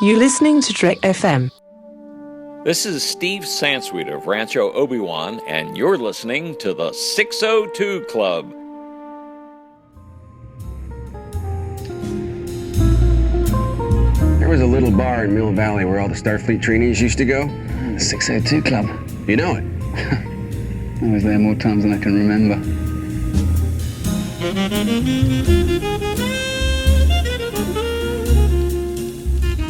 You're listening to Trek FM. This is Steve Sansweet of Rancho Obi-Wan, and you're listening to the 602 Club. There was a little bar in Mill Valley where all the Starfleet trainees used to go. The 602 Club. You know it? I was there more times than I can remember.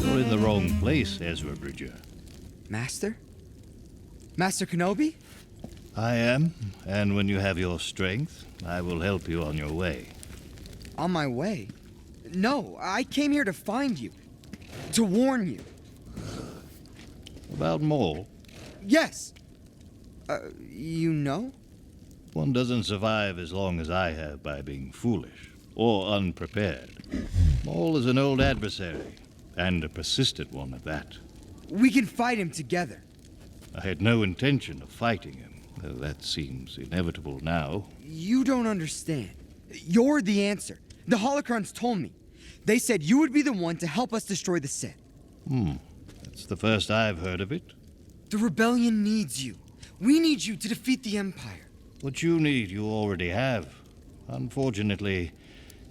You're in the wrong place, Ezra Bridger. Master? Master Kenobi? I am, and when you have your strength, I will help you on your way. On my way? No, I came here to find you. To warn you. About Maul? Yes! You know? One doesn't survive as long as I have by being foolish or unprepared. Maul is an old adversary, and a persistent one at that. We can fight him together. I had no intention of fighting him, though that seems inevitable now. You don't understand. You're the answer. The holocrons told me. They said you would be the one to help us destroy the Sith. That's the first I've heard of it. The rebellion needs you. We need you to defeat the Empire. What you need, you already have. Unfortunately,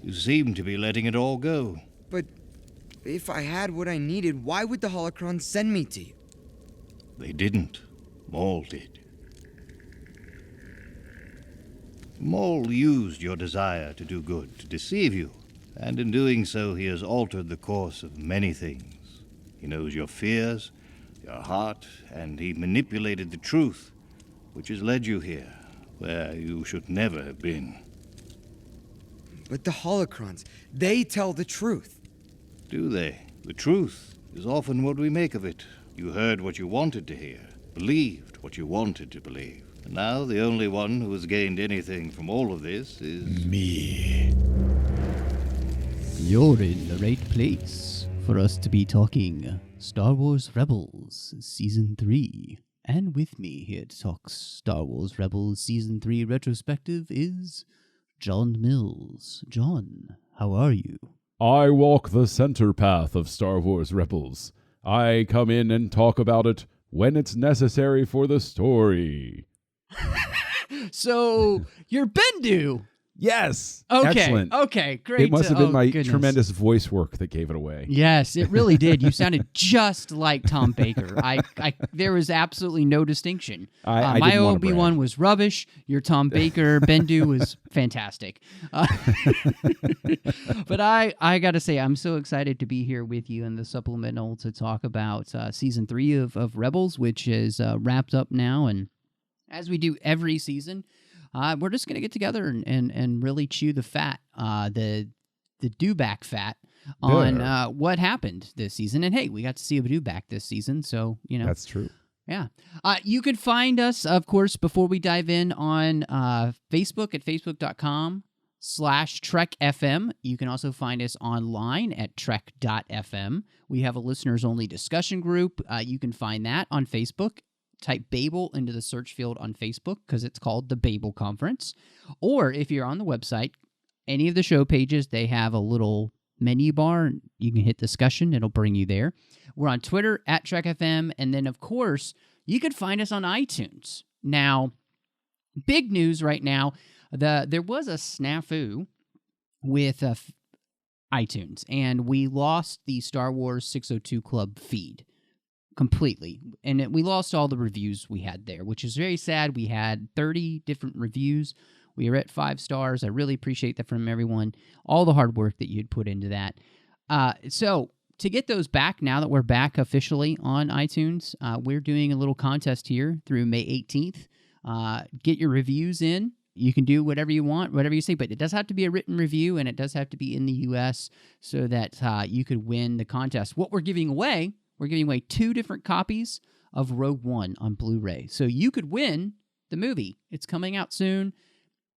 you seem to be letting it all go. But if I had what I needed, why would the holocrons send me to you? They didn't. Maul did. Maul used your desire to do good to deceive you, and in doing so he has altered the course of many things. He knows your fears, your heart, and he manipulated the truth, which has led you here, where you should never have been. But the holocrons, they tell the truth. Do they? The truth is often what we make of it. You heard what you wanted to hear, believed what you wanted to believe. And now the only one who has gained anything from all of this is... me. You're in the right place for us to be talking Star Wars Rebels Season 3. And with me here to talk Star Wars Rebels Season 3 retrospective is John Mills. John, how are you? I walk the center path of Star Wars Rebels. I come in and talk about it when it's necessary for the story. So, you're Bendu! Yes! Okay, Excellent. okay, great. It must have been my tremendous voice work that gave it away. Yes, it really did. You sounded just like Tom Baker. There was absolutely no distinction. I my didn't wanna Obi-Wan brag. was rubbish. Your Tom Baker, Bendu was fantastic. But I got to say, I'm so excited to be here with you in the supplemental to talk about Season 3 of Rebels, which is wrapped up now. And as we do every season, we're just going to get together and really chew the fat, the dewback fat on what happened this season. And hey, we got to see a dewback this season, so, you know. That's true. Yeah. You can find us, of course, before we dive in on Facebook at facebook.com/TrekFM. You can also find us online at trek.fm. We have a listeners-only discussion group. You can find that on Facebook. Type Babel into the search field on Facebook because it's called the Babel Conference. Or if you're on the website, any of the show pages, they have a little menu bar. You can hit discussion. It'll bring you there. We're on Twitter at TrekFM. And then, of course, you can find us on iTunes. Now, big news right now. There was a snafu with iTunes, and we lost the Star Wars 602 Club feed. Completely. And we lost all the reviews we had there, which is very sad. We had 30 different reviews. We were at 5 stars. I really appreciate that from everyone. All the hard work that you'd put into that. So to get those back, now that we're back officially on iTunes, we're doing a little contest here through May 18th. Get your reviews in. You can do whatever you want, whatever you say, but it does have to be a written review, and it does have to be in the U.S. so that you could win the contest. What we're giving away... We're giving away 2 different copies of Rogue One on Blu-ray. So you could win the movie. It's coming out soon.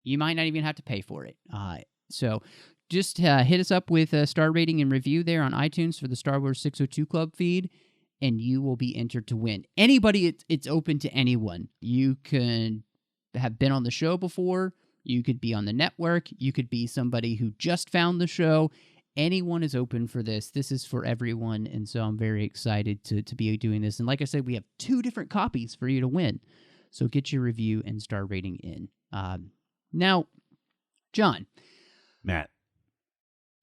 You might not even have to pay for it. So just hit us up with a star rating and review there on iTunes for the Star Wars 602 Club feed, and you will be entered to win. Anybody, it's open to anyone. You can have been on the show before. You could be on the network. You could be somebody who just found the show. anyone is open for this. This is for everyone, and so I'm very excited to be doing this. And like I said, we have 2 different copies for you to win. So get your review and star rating in. Now, John. Matt.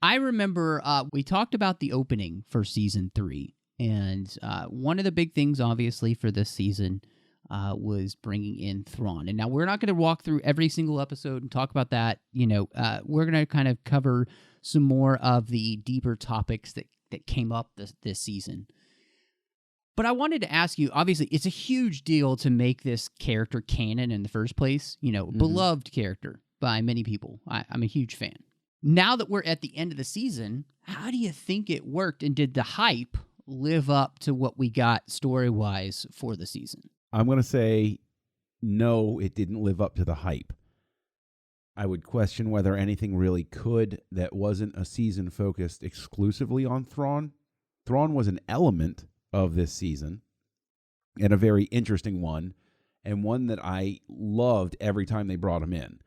I remember we talked about the opening for Season 3, and one of the big things, obviously, for this season was bringing in Thrawn. And now we're not going to walk through every single episode and talk about that. We're going to kind of cover some more of the deeper topics that came up this season. But I wanted to ask you, obviously, it's a huge deal to make this character canon in the first place. Beloved character by many people. I'm a huge fan. Now that we're at the end of the season, how do you think it worked? And did the hype live up to what we got story-wise for the season? I'm going to say no, it didn't live up to the hype. I would question whether anything really could that wasn't a season focused exclusively on Thrawn. Thrawn was an element of this season, and a very interesting one, and one that I loved every time they brought him in.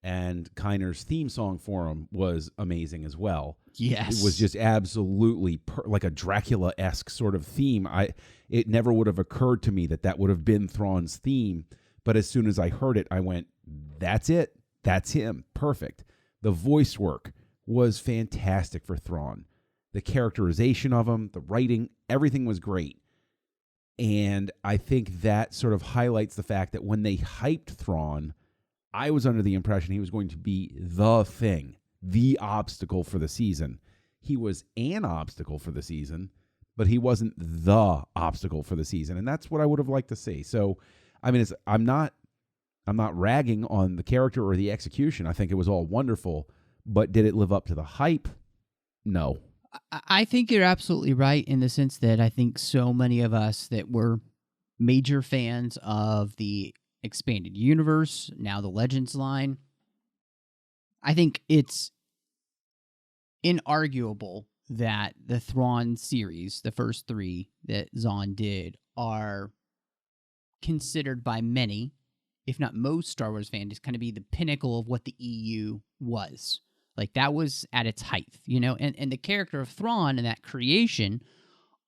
And Kyner's theme song for him was amazing as well. Yes. It was just absolutely like a Dracula-esque sort of theme. It never would have occurred to me that would have been Thrawn's theme, but as soon as I heard it, I went, that's it. That's him. Perfect. The voice work was fantastic for Thrawn. The characterization of him, the writing, everything was great. And I think that sort of highlights the fact that when they hyped Thrawn, I was under the impression he was going to be the thing, the obstacle for the season. He was an obstacle for the season, but he wasn't the obstacle for the season. And that's what I would have liked to see. So, I mean, I'm not ragging on the character or the execution. I think it was all wonderful, but did it live up to the hype? No. I think you're absolutely right in the sense that I think so many of us that were major fans of the expanded universe, now the Legends line, I think it's inarguable that the Thrawn series, the first 3 that Zahn did, are considered by many, if not most Star Wars fans, to kind of be the pinnacle of what the EU was. Like, that was at its height, and the character of Thrawn and that creation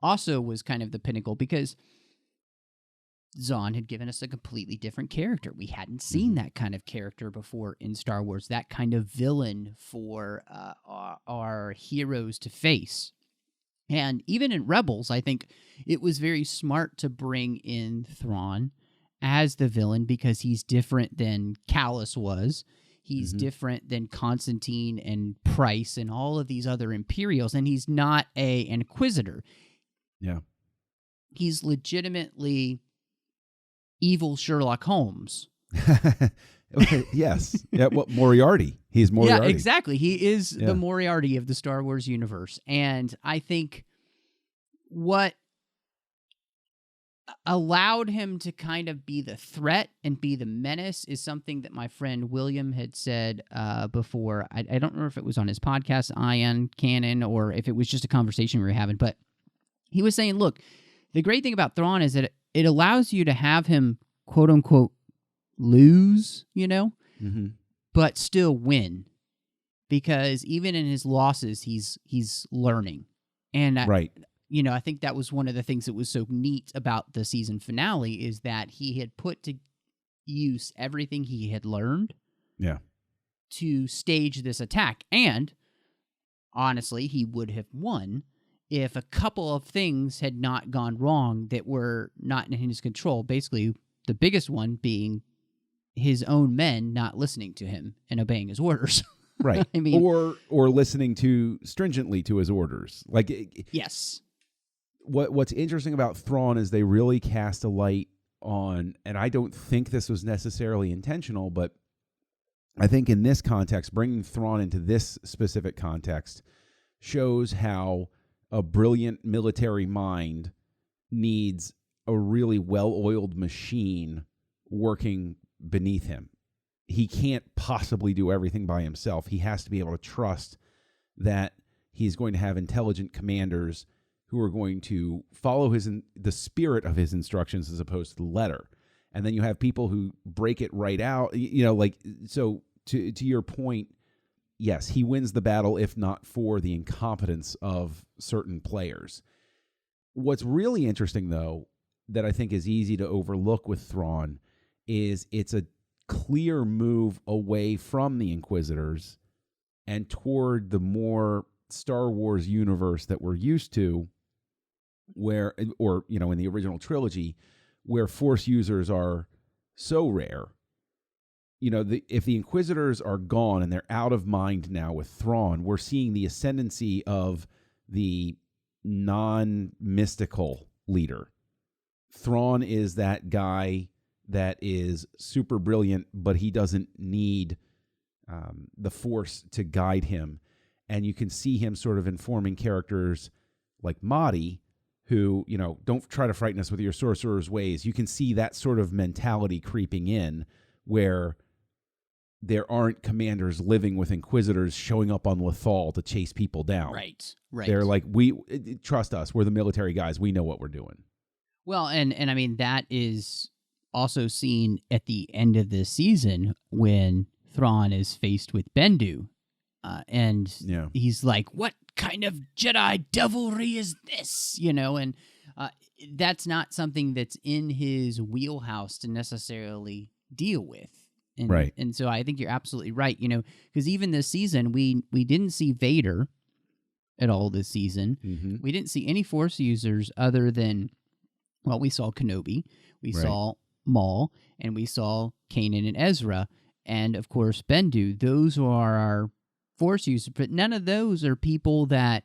also was kind of the pinnacle, because Zahn had given us a completely different character. We hadn't seen that kind of character before in Star Wars, that kind of villain for our heroes to face. And even in Rebels, I think it was very smart to bring in Thrawn as the villain, because he's different than Callus was. He's different than Constantine and Price and all of these other Imperials, and he's not an Inquisitor. Yeah. He's legitimately evil Sherlock Holmes. Yes. Yeah, Moriarty. He's Moriarty. Yeah, exactly. He is the Moriarty of the Star Wars universe. And I think what allowed him to kind of be the threat and be the menace is something that my friend William had said before. I don't remember if it was on his podcast, Ion Canon, or if it was just a conversation we were having, but he was saying, look, the great thing about Thrawn is that it allows you to have him, quote unquote, lose, but still win, because even in his losses, he's learning. And right. I think that was one of the things that was so neat about the season finale, is that he had put to use everything he had learned to stage this attack. And honestly, he would have won if a couple of things had not gone wrong that were not in his control. Basically, the biggest one being his own men not listening to him and obeying his orders. Right. I mean, or listening too stringently to his orders. Like, yes. What's interesting about Thrawn is they really cast a light on, and I don't think this was necessarily intentional, but I think in this context, bringing Thrawn into this specific context shows how a brilliant military mind needs a really well-oiled machine working beneath him. He can't possibly do everything by himself. He has to be able to trust that he's going to have intelligent commanders who are going to follow the spirit of his instructions as opposed to the letter. And then you have people who break it right out, so to your point, yes, he wins the battle if not for the incompetence of certain players. What's really interesting, though, that I think is easy to overlook with Thrawn is it's a clear move away from the Inquisitors and toward the more Star Wars universe that we're used to, where, or, you know, in the original trilogy, where Force users are so rare. You know, if the Inquisitors are gone and they're out of mind now with Thrawn, we're seeing the ascendancy of the non-mystical leader. Thrawn is that guy that is super brilliant, but he doesn't need the Force to guide him. And you can see him sort of informing characters like Mahdi, who, you know, don't try to frighten us with your sorcerer's ways. You can see that sort of mentality creeping in where there aren't commanders living with Inquisitors showing up on Lothal to chase people down. Right, right. They're like, trust us. We're the military guys. We know what we're doing. Well, and I mean, that is also seen at the end of the season when Thrawn is faced with Bendu. And he's like, what kind of Jedi devilry is this? You know, and that's not something that's in his wheelhouse to necessarily deal with. And, right. And so I think you're absolutely right, you know, because even this season, we didn't see Vader at all this season. Mm-hmm. We didn't see any Force users other than, well, we saw Kenobi, we saw Maul, and we saw Kanan and Ezra, and, of course, Bendu. Those are our Force users, but none of those are people that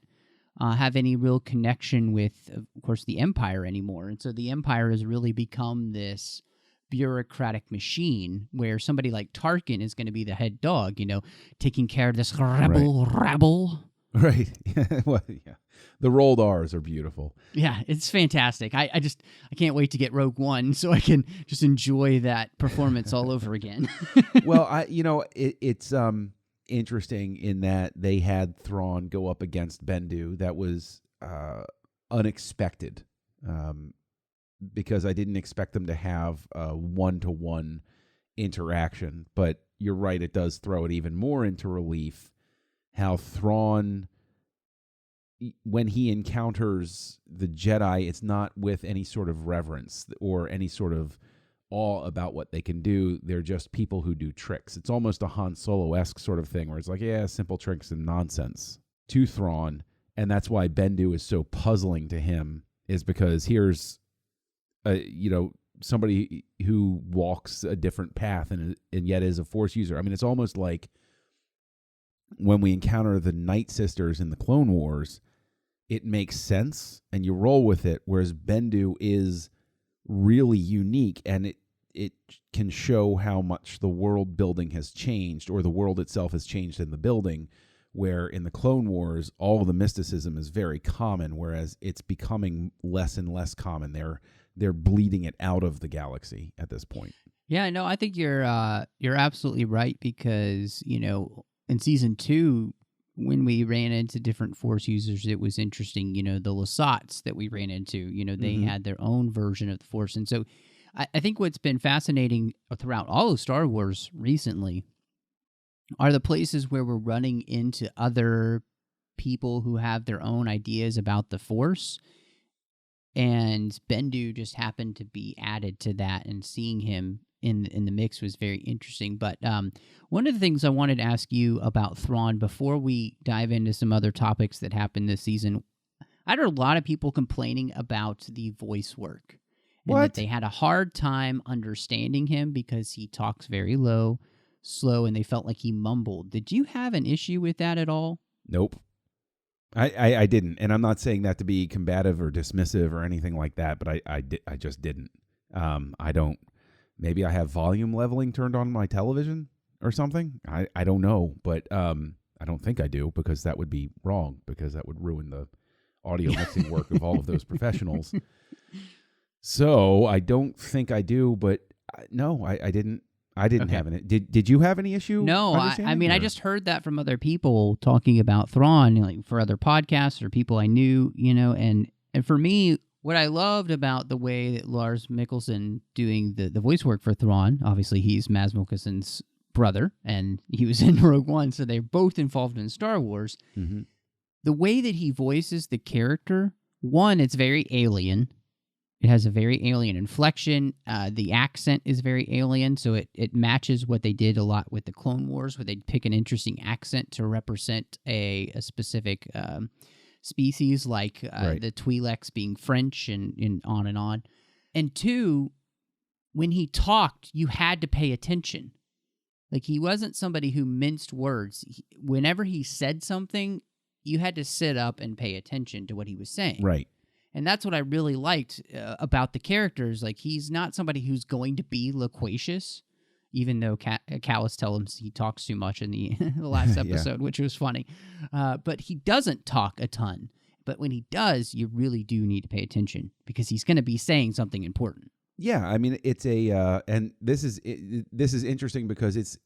have any real connection with, of course, the Empire anymore. And so the Empire has really become this bureaucratic machine where somebody like Tarkin is going to be the head dog, you know, taking care of this rabble. Right. Well, yeah. The rolled R's are beautiful. Yeah, it's fantastic. I can't wait to get Rogue One so I can just enjoy that performance all over again. Well, it's interesting in that they had Thrawn go up against Bendu. That was unexpected. Because I didn't expect them to have a one-to-one interaction. But you're right, it does throw it even more into relief how Thrawn, when he encounters the Jedi, it's not with any sort of reverence or any sort of awe about what they can do. They're just people who do tricks. It's almost a Han Solo-esque sort of thing where it's like, yeah, simple tricks and nonsense to Thrawn. And that's why Bendu is so puzzling to him, is because here's somebody who walks a different path and yet is a Force user. I mean, it's almost like when we encounter the Night Sisters in the Clone Wars, it makes sense and you roll with it, whereas Bendu is really unique and it can show how much the world building has changed, or the world itself has changed in the building, where in the Clone Wars, all of the mysticism is very common, whereas it's becoming less and less common. They're bleeding it out of the galaxy at this point. Yeah, no, I think you're absolutely right, because, you know, in season 2, when we ran into different Force users, it was interesting. You know, the Lasats that we ran into, you know, they had their own version of the Force. And so I think what's been fascinating throughout all of Star Wars recently are the places where we're running into other people who have their own ideas about the Force. And Bendu just happened to be added to that, and seeing him in the mix was very interesting. But one of the things I wanted to ask you about Thrawn before we dive into some other topics that happened this season, I heard a lot of people complaining about the voice work. And that they had a hard time understanding him because he talks very low, slow, and they felt like he mumbled. Did you have an issue with that at all? Nope. I didn't, and I'm not saying that to be combative or dismissive or anything like that, but I just didn't. I don't. Maybe I have volume leveling turned on my television or something. I don't know, but I don't think I do, because that would be wrong, because that would ruin the audio mixing work of all of those professionals. So I don't think I do, but no, I didn't. I didn't have any. Did you have any issue? No, I mean, I just heard that from other people talking about Thrawn, like for other podcasts or people I knew, you know, and for me, what I loved about the way that Lars Mikkelsen doing the voice work for Thrawn, obviously he's Mads Mikkelsen's brother, and he was in Rogue One, so they're both involved in Star Wars. Mm-hmm. The way that he voices the character, one, it's very alien. It has a very alien inflection. The accent is very alien, so it matches what they did a lot with the Clone Wars, where they'd pick an interesting accent to represent a specific species, like the Twi'leks being French and on and on. And two, when he talked, you had to pay attention. Like, he wasn't somebody who minced words. Whenever he said something, you had to sit up and pay attention to what he was saying. Right. And that's what I really liked about the characters. Like, he's not somebody who's going to be loquacious, even though Callus tells him he talks too much in the last episode, which was funny. But he doesn't talk a ton. But when he does, you really do need to pay attention because he's going to be saying something important. Yeah, I mean, it's a and this is interesting because it's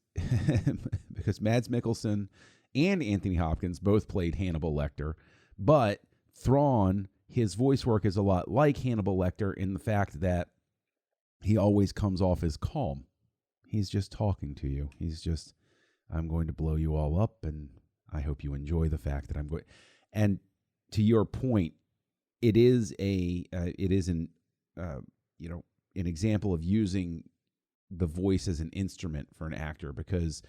because Mads Mikkelsen and Anthony Hopkins both played Hannibal Lecter, but Thrawn, his voice work is a lot like Hannibal Lecter in the fact that he always comes off as calm. He's just talking to you. He's just, I'm going to blow you all up, and I hope you enjoy the fact that I'm going. And to your point, it is an example of using the voice as an instrument for an actor, because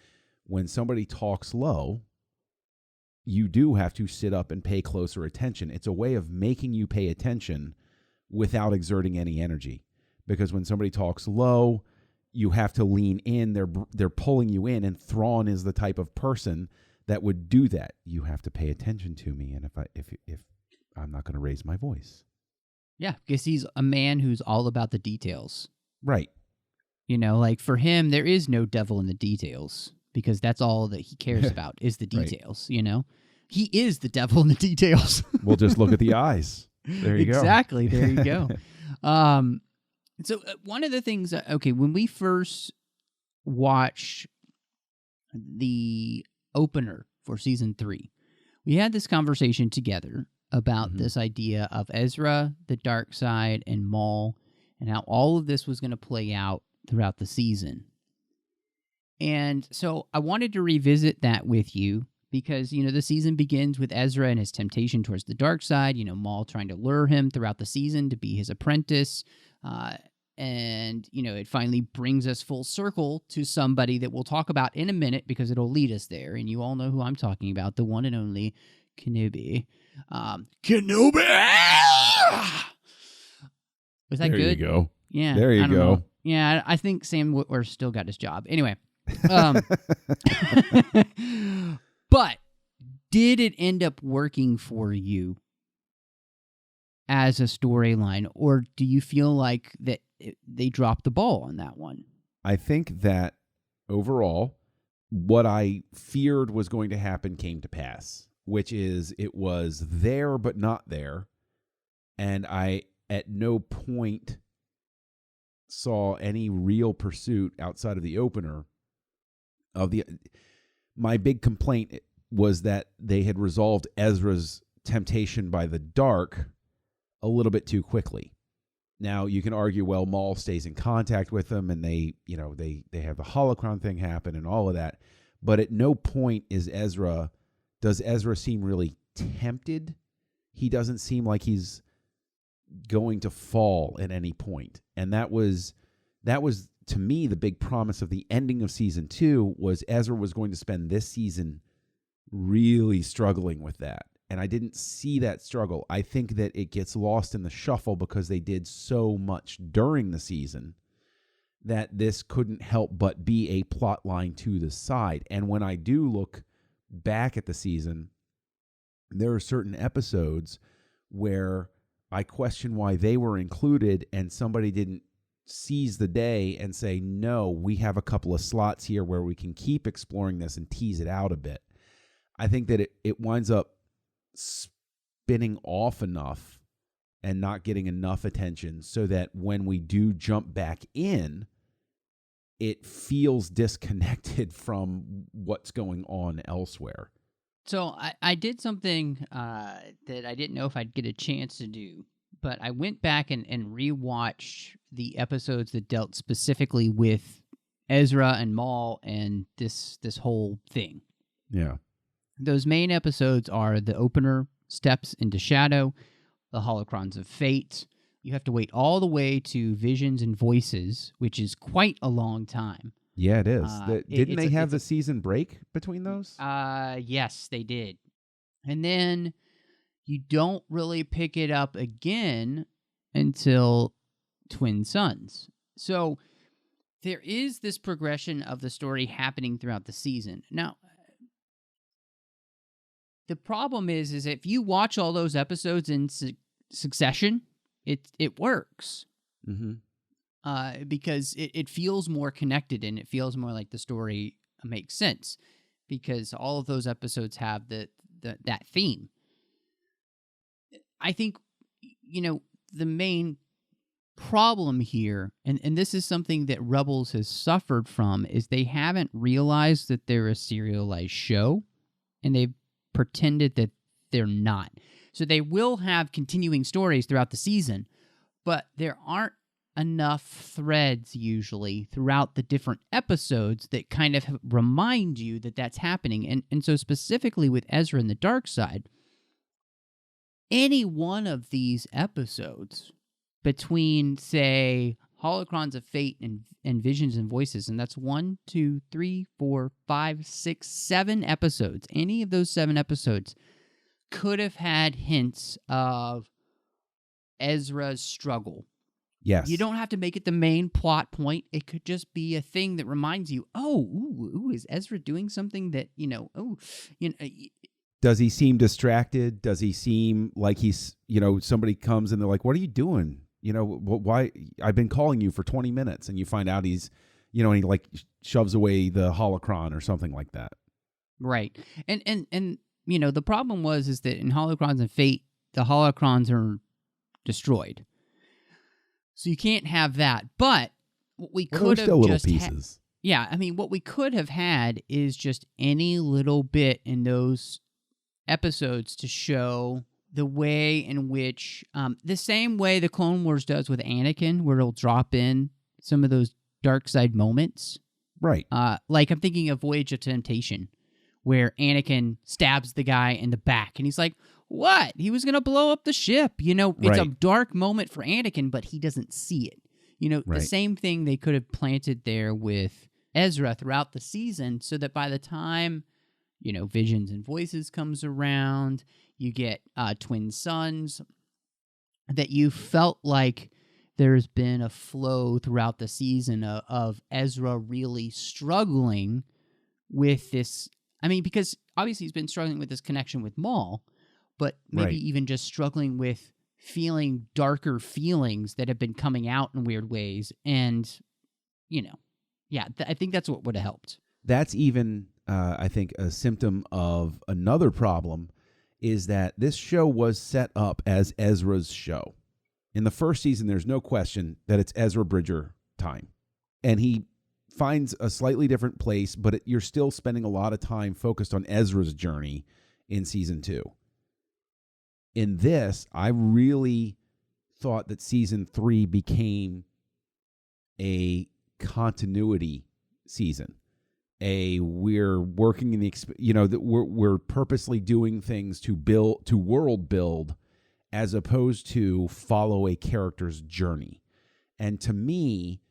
when somebody talks low, you do have to sit up and pay closer attention. It's a way of making you pay attention without exerting any energy. Because when somebody talks low, you have to lean in. They're pulling you in, and Thrawn is the type of person that would do that. You have to pay attention to me, and if I'm not going to raise my voice. Yeah, because he's a man who's all about the details. Right. You know, like for him, there is no devil in the details because that's all that he cares about is the details, you know? He is the devil in the details. We'll just look at the eyes. There you go. Exactly. There you go. So one of the things, when we first watched the opener for season 3, we had this conversation together about this idea of Ezra, the Darkside, and Maul, and how all of this was going to play out throughout the season. And so I wanted to revisit that with you because, you know, the season begins with Ezra and his temptation towards the dark side, you know, Maul trying to lure him throughout the season to be his apprentice. And, you know, it finally brings us full circle to somebody that we'll talk about in a minute because it'll lead us there. And you all know who I'm talking about, the one and only Kenobi. Kenobi! Was that there good? You go. Yeah. There you go. Know. Yeah, I think Sam Witwer still got his job. Anyway. But did it end up working for you as a storyline, or do you feel like that they dropped the ball on that one? I think that overall, what I feared was going to happen came to pass, which is it was there but not there, and I at no point saw any real pursuit outside of the opener of the. My big complaint was that they had resolved Ezra's temptation by the dark a little bit too quickly. Now you can argue, well, Maul stays in contact with them, and they have the holocron thing happen and all of that, but at no point does Ezra seem really tempted. He doesn't seem like he's going to fall at any point, and that was to me the big promise of the ending of season 2 was Ezra was going to spend this season really struggling with that. And I didn't see that struggle. I think that it gets lost in the shuffle because they did so much during the season that this couldn't help but be a plot line to the side. And when I do look back at the season, there are certain episodes where I question why they were included and somebody didn't seize the day and say, no, we have a couple of slots here where we can keep exploring this and tease it out a bit. I think that it winds up spinning off enough and not getting enough attention so that when we do jump back in, it feels disconnected from what's going on elsewhere. So I did something that I didn't know if I'd get a chance to do, but I went back and rewatched the episodes that dealt specifically with Ezra and Maul and this whole thing. Yeah. Those main episodes are the opener, Steps into Shadow, the Holocrons of Fate. You have to wait all the way to Visions and Voices, which is quite a long time. Yeah, it is. Didn't they have the a season break between those? Yes, they did. And then you don't really pick it up again until Twin Suns. So there is this progression of the story happening throughout the season. Now, the problem is if you watch all those episodes in succession, it works. Mm-hmm. Because it feels more connected and it feels more like the story makes sense because all of those episodes have that theme. I think, the main problem here, and this is something that Rebels has suffered from, is they haven't realized that they're a serialized show, and they've pretended that they're not. So they will have continuing stories throughout the season, but there aren't enough threads usually throughout the different episodes that kind of remind you that that's happening. And so specifically with Ezra and the Darkside, any one of these episodes between, say, Holocrons of Fate and Visions and Voices, and that's 1, 2, 3, 4, 5, 6, 7 episodes. Any of those 7 episodes could have had hints of Ezra's struggle. Yes. You don't have to make it the main plot point. It could just be a thing that reminds you, is Ezra doing something that, Does he seem distracted? Does he seem like he's, somebody comes and they're like, what are you doing? Why? I've been calling you for 20 minutes and you find out he's, and he like shoves away the holocron or something like that. Right. And the problem is that in Holocrons and Fate, the holocrons are destroyed. So you can't have that. But what we could have still just little pieces. What we could have had is just any little bit in those episodes to show the way in which, the same way the Clone Wars does with Anakin, where it'll drop in some of those dark side moments. Right. Like I'm thinking of Voyage of Temptation, where Anakin stabs the guy in the back, and he's like, what? He was going to blow up the ship. It's a dark moment for Anakin, but he doesn't see it. The same thing they could have planted there with Ezra throughout the season so that by the time, Visions and Voices comes around, you get Twin Suns, that you felt like there's been a flow throughout the season of Ezra really struggling with this. I mean, because obviously he's been struggling with this connection with Maul, but maybe even just struggling with feeling darker feelings that have been coming out in weird ways. And, I think that's what would have helped. That's even, I think, a symptom of another problem is that this show was set up as Ezra's show. In the first season, there's no question that it's Ezra Bridger time. And he finds a slightly different place, but you're still spending a lot of time focused on Ezra's journey in season 2. In this, I really thought that season 3 became a continuity season. We're working in that we're purposely doing things to world build as opposed to follow a character's journey. And to me,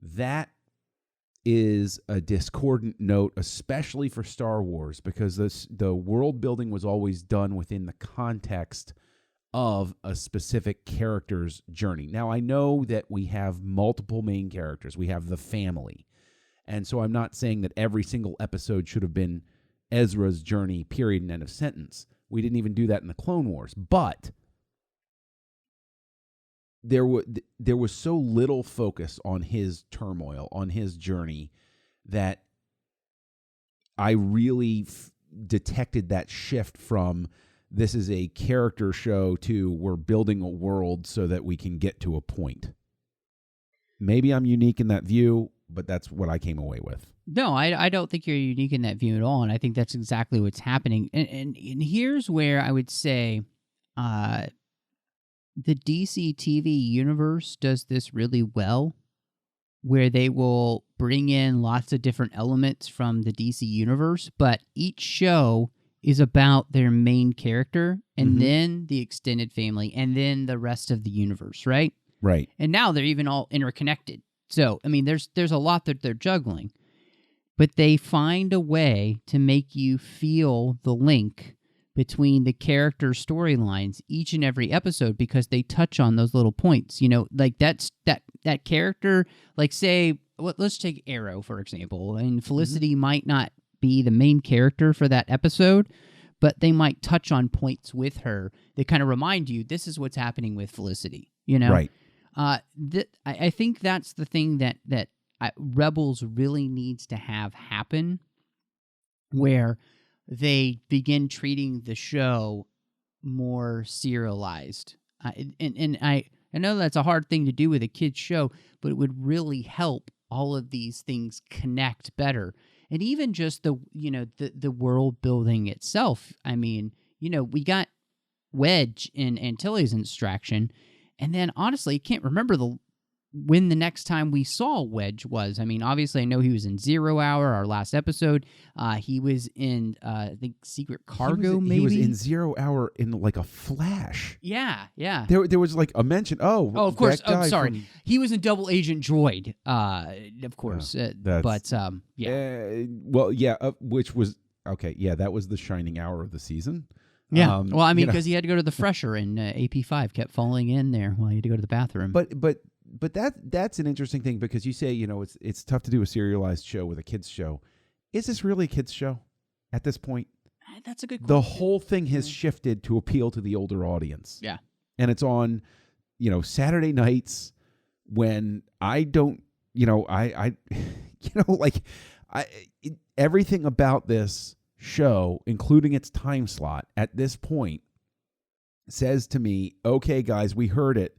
that is a discordant note, especially for Star Wars, because the world building was always done within the context of a specific character's journey. Now, I know that we have multiple main characters. We have the family. And so I'm not saying that every single episode should have been Ezra's journey, period, and end of sentence. We didn't even do that in the Clone Wars. But there was so little focus on his turmoil, on his journey, that I really detected that shift from this is a character show to we're building a world so that we can get to a point. Maybe I'm unique in that view, but that's what I came away with. No, I don't think you're unique in that view at all, and I think that's exactly what's happening. And here's where I would say the DC TV universe does this really well, where they will bring in lots of different elements from the DC universe, but each show is about their main character and then the extended family and then the rest of the universe, right? Right. And now they're even all interconnected. So, I mean, there's a lot that they're juggling, but they find a way to make you feel the link between the character storylines each and every episode because they touch on those little points. You know, like that character, like say, let's take Arrow, for example, and Felicity might not be the main character for that episode, but they might touch on points with her that kind of remind you this is what's happening with Felicity, you know? Right. I think that's the thing that Rebels really needs to have happen, where they begin treating the show more serialized. And I know that's a hard thing to do with a kid's show, but it would really help all of these things connect better. And even just the world building itself. I mean, you know, we got Wedge in Antilles Extraction, and then honestly, I can't remember when the next time we saw Wedge was. I mean, obviously, I know he was in 0 Hour, our last episode. He was in, I think, Secret Cargo, maybe? He was in 0 Hour in, like, a flash. Yeah. There was, like, a mention. Oh, of course. that guy sorry. from- He was in Double Agent Droid, of course. Yeah. Well, yeah, which was, okay, yeah, that was the shining hour of the season. Yeah. Well, I mean, because he had to go to the fresher, and AP5 kept falling in there while he had to go to the bathroom. But that's an interesting thing because you say, you know, it's tough to do a serialized show with a kids show. Is this really a kids show at this point? That's a good question. The whole thing has shifted to appeal to the older audience. Yeah. And it's on, you know, Saturday nights when I don't, you know, everything about this show, including its time slot at this point, says to me, okay, guys, we heard it.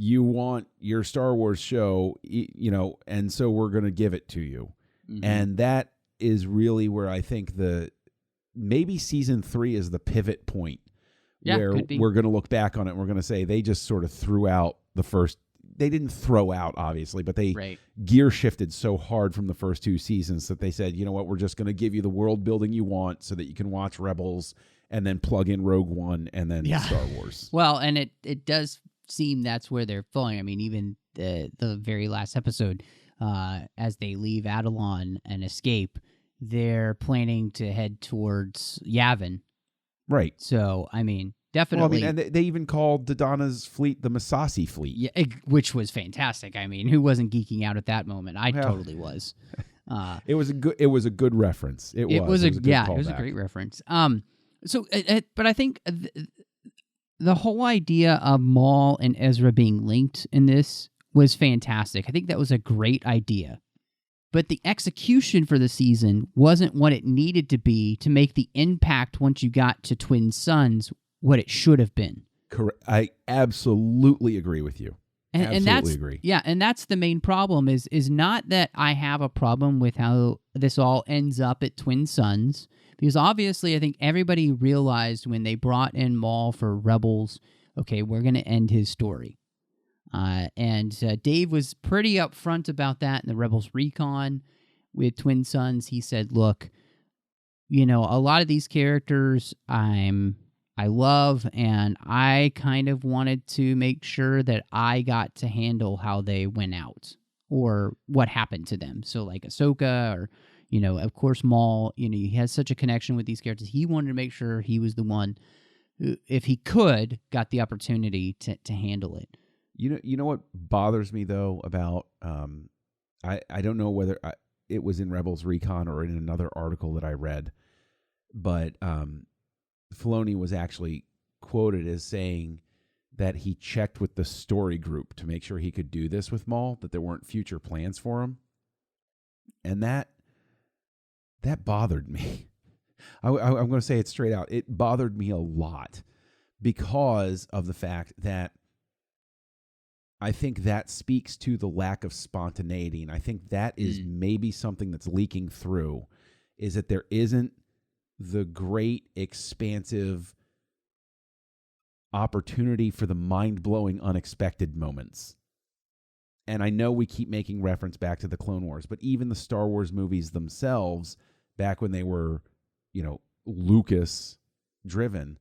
You want your Star Wars show, you know, and so we're going to give it to you. Mm-hmm. And that is really where I think maybe season 3 is the pivot point where we're going to look back on it and we're going to say they just sort of threw out the first. They didn't throw out, obviously, but they gear shifted so hard from the first 2 seasons that they said, you know what, we're just going to give you the world building you want so that you can watch Rebels and then plug in Rogue One and then Star Wars. Well, and it does seem that's where they're falling. I mean, even the very last episode, as they leave Adelon and escape, they're planning to head towards Yavin. Right. So, I mean, definitely. Well, I mean, and they even called Dodonna's fleet the Masasi fleet. Yeah, which was fantastic. I mean, who wasn't geeking out at that moment? I totally was. It was a good reference. It was a great reference. But I think the whole idea of Maul and Ezra being linked in this was fantastic. I think that was a great idea. But the execution for the season wasn't what it needed to be to make the impact once you got to Twin Suns what it should have been. Correct. I absolutely agree with you. And that's, agree. Yeah, and that's the main problem is not that I have a problem with how this all ends up at Twin Suns, because obviously I think everybody realized when they brought in Maul for Rebels, okay, we're going to end his story. And Dave was pretty upfront about that in the Rebels Recon with Twin Suns. He said, look, you know, a lot of these characters I love, and I kind of wanted to make sure that I got to handle how they went out or what happened to them. So like Ahsoka or, you know, of course Maul, you know, he has such a connection with these characters. He wanted to make sure he was the one who, if he could, got the opportunity to handle it. You know what bothers me though about I don't know whether it was in Rebels Recon or in another article that I read, but Filoni was actually quoted as saying that he checked with the story group to make sure he could do this with Maul, that there weren't future plans for him, and that bothered me. I'm going to say it straight out. It bothered me a lot because of the fact that I think that speaks to the lack of spontaneity, and I think that is maybe something that's leaking through, is that there isn't the great, expansive opportunity for the mind-blowing, unexpected moments. and I know we keep making reference back to the Clone Wars, but even the Star Wars movies themselves, back when they were, Lucas driven,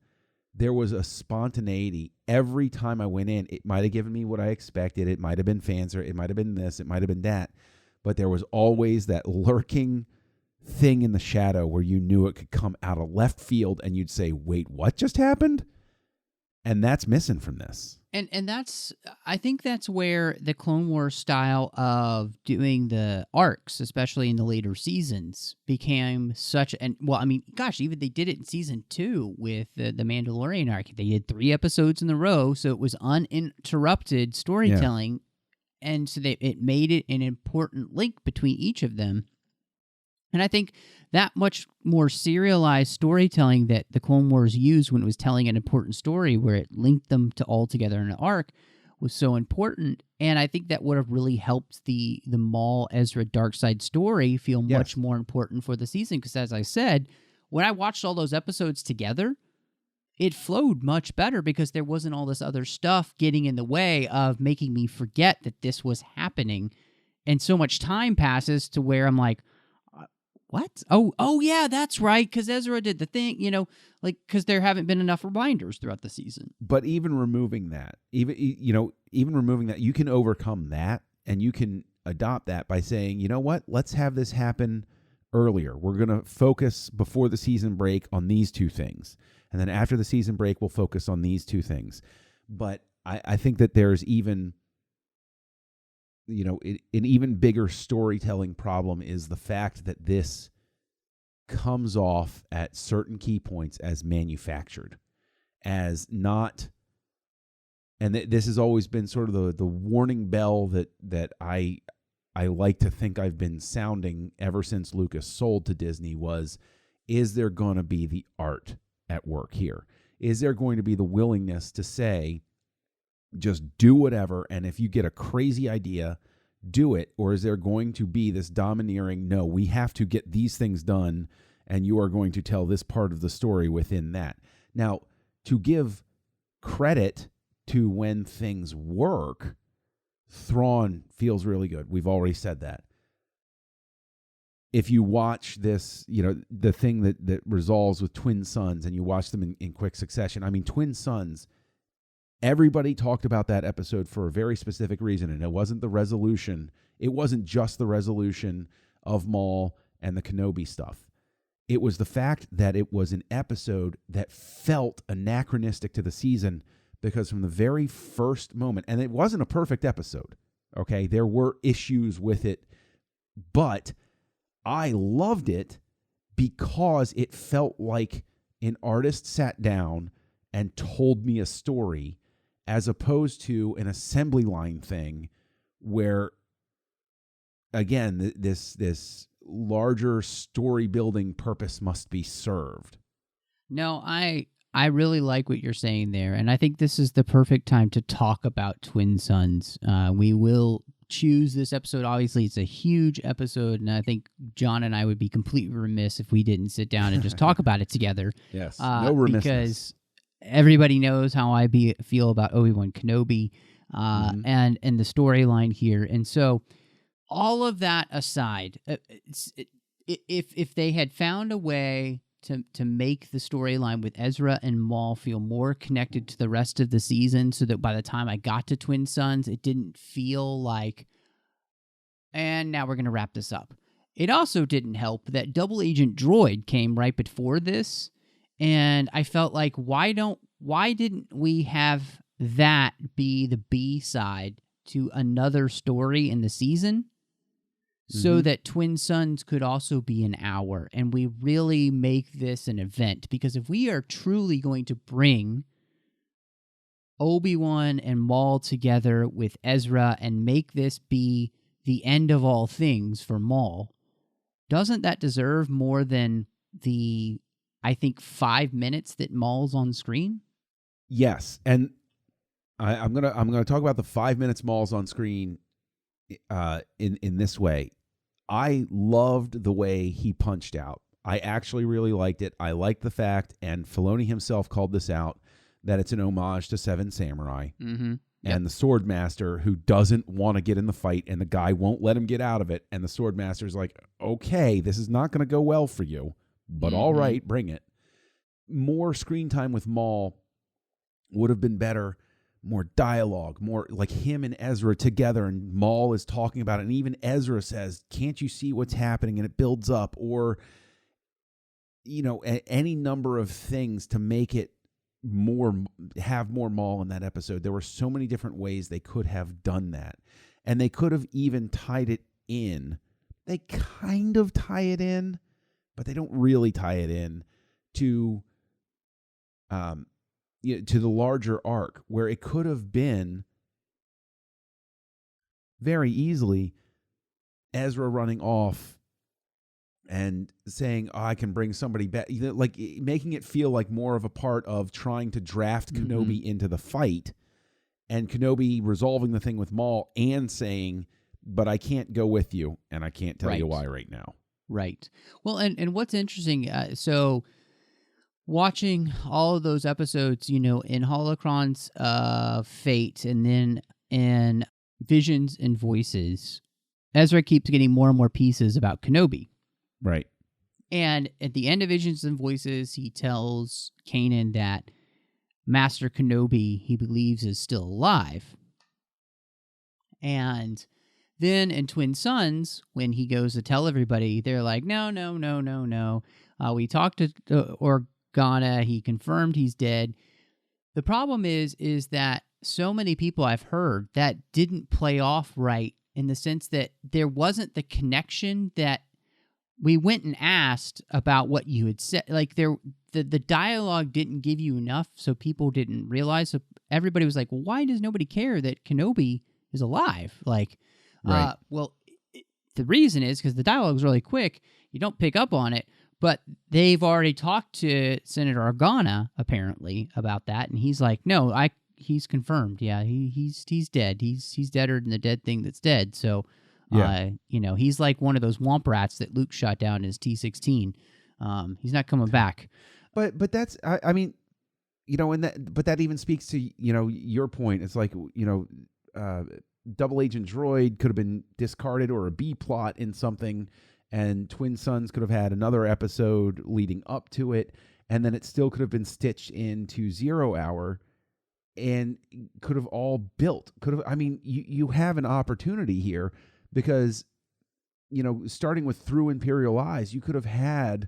there was a spontaneity. Every time I went in, it might have given me what I expected. It might have been fancy. It might have been this. It might have been that. But there was always that lurking thing in the shadow where you knew it could come out of left field and you'd say, wait, what just happened? And that's missing from this. And I think that's where the Clone Wars style of doing the arcs, especially in the later seasons, became such even they did it in season 2 with the Mandalorian arc. They did 3 episodes in a row, so it was uninterrupted storytelling, and so it made it an important link between each of them. And I think that much more serialized storytelling that the Clone Wars used when it was telling an important story where it linked them to all together in an arc was so important. And I think that would have really helped the Maul, Ezra, Darkside story feel much more important for the season. Because as I said, when I watched all those episodes together, it flowed much better because there wasn't all this other stuff getting in the way of making me forget that this was happening. And so much time passes to where I'm like, what? Oh yeah, that's right, because Ezra did the thing, because there haven't been enough reminders throughout the season. But even removing that, you can overcome that, and you can adopt that by saying, you know what, let's have this happen earlier. We're going to focus before the season break on these 2 things. And then after the season break, we'll focus on these 2 things. But I think that there's even... an even bigger storytelling problem is the fact that this comes off at certain key points as manufactured, as not, and this has always been sort of the warning bell that I like to think I've been sounding ever since Lucas sold to Disney was, is there going to be the art at work here? Is there going to be the willingness to say, just do whatever, and if you get a crazy idea, do it? Or is there going to be this domineering, no, we have to get these things done, and you are going to tell this part of the story within that? Now, to give credit to when things work, Thrawn feels really good. We've already said that. If you watch this, the thing that resolves with Twin Sons, and you watch them in quick succession, Twin Sons, everybody talked about that episode for a very specific reason, and it wasn't the resolution. It wasn't just the resolution of Maul and the Kenobi stuff. It was the fact that it was an episode that felt anachronistic to the season, because from the very first moment, and it wasn't a perfect episode, okay? There were issues with it, but I loved it because it felt like an artist sat down and told me a story, as opposed to an assembly line thing where, again, this larger story building purpose must be served. No, I really like what you're saying there, and I think this is the perfect time to talk about Twin Sons. We will choose this episode. Obviously, it's a huge episode, and I think John and I would be completely remiss if we didn't sit down and just talk about it together. Yes, no remissness. Because everybody knows how I feel about Obi-Wan Kenobi and the storyline here. And so all of that aside, if they had found a way to make the storyline with Ezra and Maul feel more connected to the rest of the season, so that by the time I got to Twin Sons, it didn't feel like, and now we're going to wrap this up. It also didn't help that Double Agent Droid came right before this, and I felt like, why didn't we have that be the B-side to another story in the season, so that Twin Sons could also be an hour, and we really make this an event? Because if we are truly going to bring Obi-Wan and Maul together with Ezra and make this be the end of all things for Maul, doesn't that deserve more than the, I think, 5 minutes that Maul's on screen? Yes, and I'm gonna talk about the 5 minutes Maul's on screen in this way. I loved the way he punched out. I actually really liked it. I liked the fact, and Filoni himself called this out, that it's an homage to Seven Samurai. and the sword master who doesn't want to get in the fight, and the guy won't let him get out of it. And the sword master's like, okay, this is not going to go well for you, but all right, bring it. More screen time with Maul would have been better. More dialogue, more like him and Ezra together, and Maul is talking about it, and even Ezra says, can't you see what's happening? And it builds up, or, any number of things to make it have more Maul in that episode. There were so many different ways they could have done that, and they could have even tied it in. They kind of tie it in, but they don't really tie it in to to the larger arc, where it could have been very easily Ezra running off and saying, I can bring somebody back, like making it feel like more of a part of trying to draft Kenobi into the fight, and Kenobi resolving the thing with Maul and saying, but I can't go with you, and I can't tell you why right now. Right. Well, and what's interesting, so watching all of those episodes, in Holocron's Fate, and then in Visions and Voices, Ezra keeps getting more and more pieces about Kenobi. Right. And at the end of Visions and Voices, he tells Kanan that Master Kenobi, he believes, is still alive. And then in Twin Sons, when he goes to tell everybody, they're like, no. We talked to Organa. He confirmed he's dead. The problem is that so many people I've heard that didn't play off right, in the sense that there wasn't the connection that we went and asked about what you had said. Like the dialogue didn't give you enough, so people didn't realize. So everybody was like, well, why does nobody care that Kenobi is alive? Like, right. The reason is because the dialogue is really quick. You don't pick up on it, but they've already talked to Senator Organa, apparently, about that, and he's like, no, he's confirmed. Yeah, he's dead. He's deader than the dead thing that's dead. So, he's like one of those womp rats that Luke shot down in his T-16. He's not coming back. But that's, I mean, and that even speaks to, your point. It's like, Double Agent Droid could have been discarded, or a B plot in something, and Twin Sons could have had another episode leading up to it, and then it still could have been stitched into 0 Hour, and could have all built. You have an opportunity here, because, starting with Through Imperial Eyes, you could have had,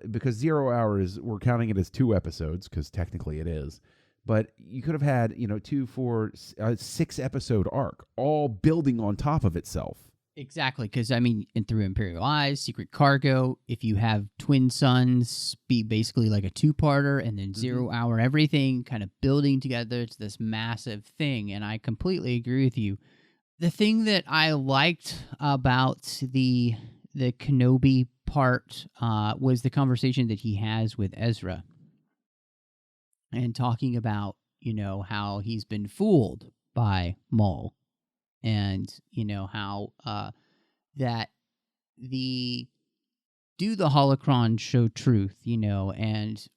because 0 Hour we're counting it as 2 episodes, because technically it is, but you could have had, 2, 4, 6 episode arc, all building on top of itself. Exactly, because, in Through Imperial Eyes, Secret Cargo, if you have Twin Sons be basically like a 2-parter, and then 0 Hour, everything kind of building together to this massive thing, and I completely agree with you. The thing that I liked about the Kenobi part was the conversation that he has with Ezra, and talking about, how he's been fooled by Maul, and, how that do the holocron show truth, and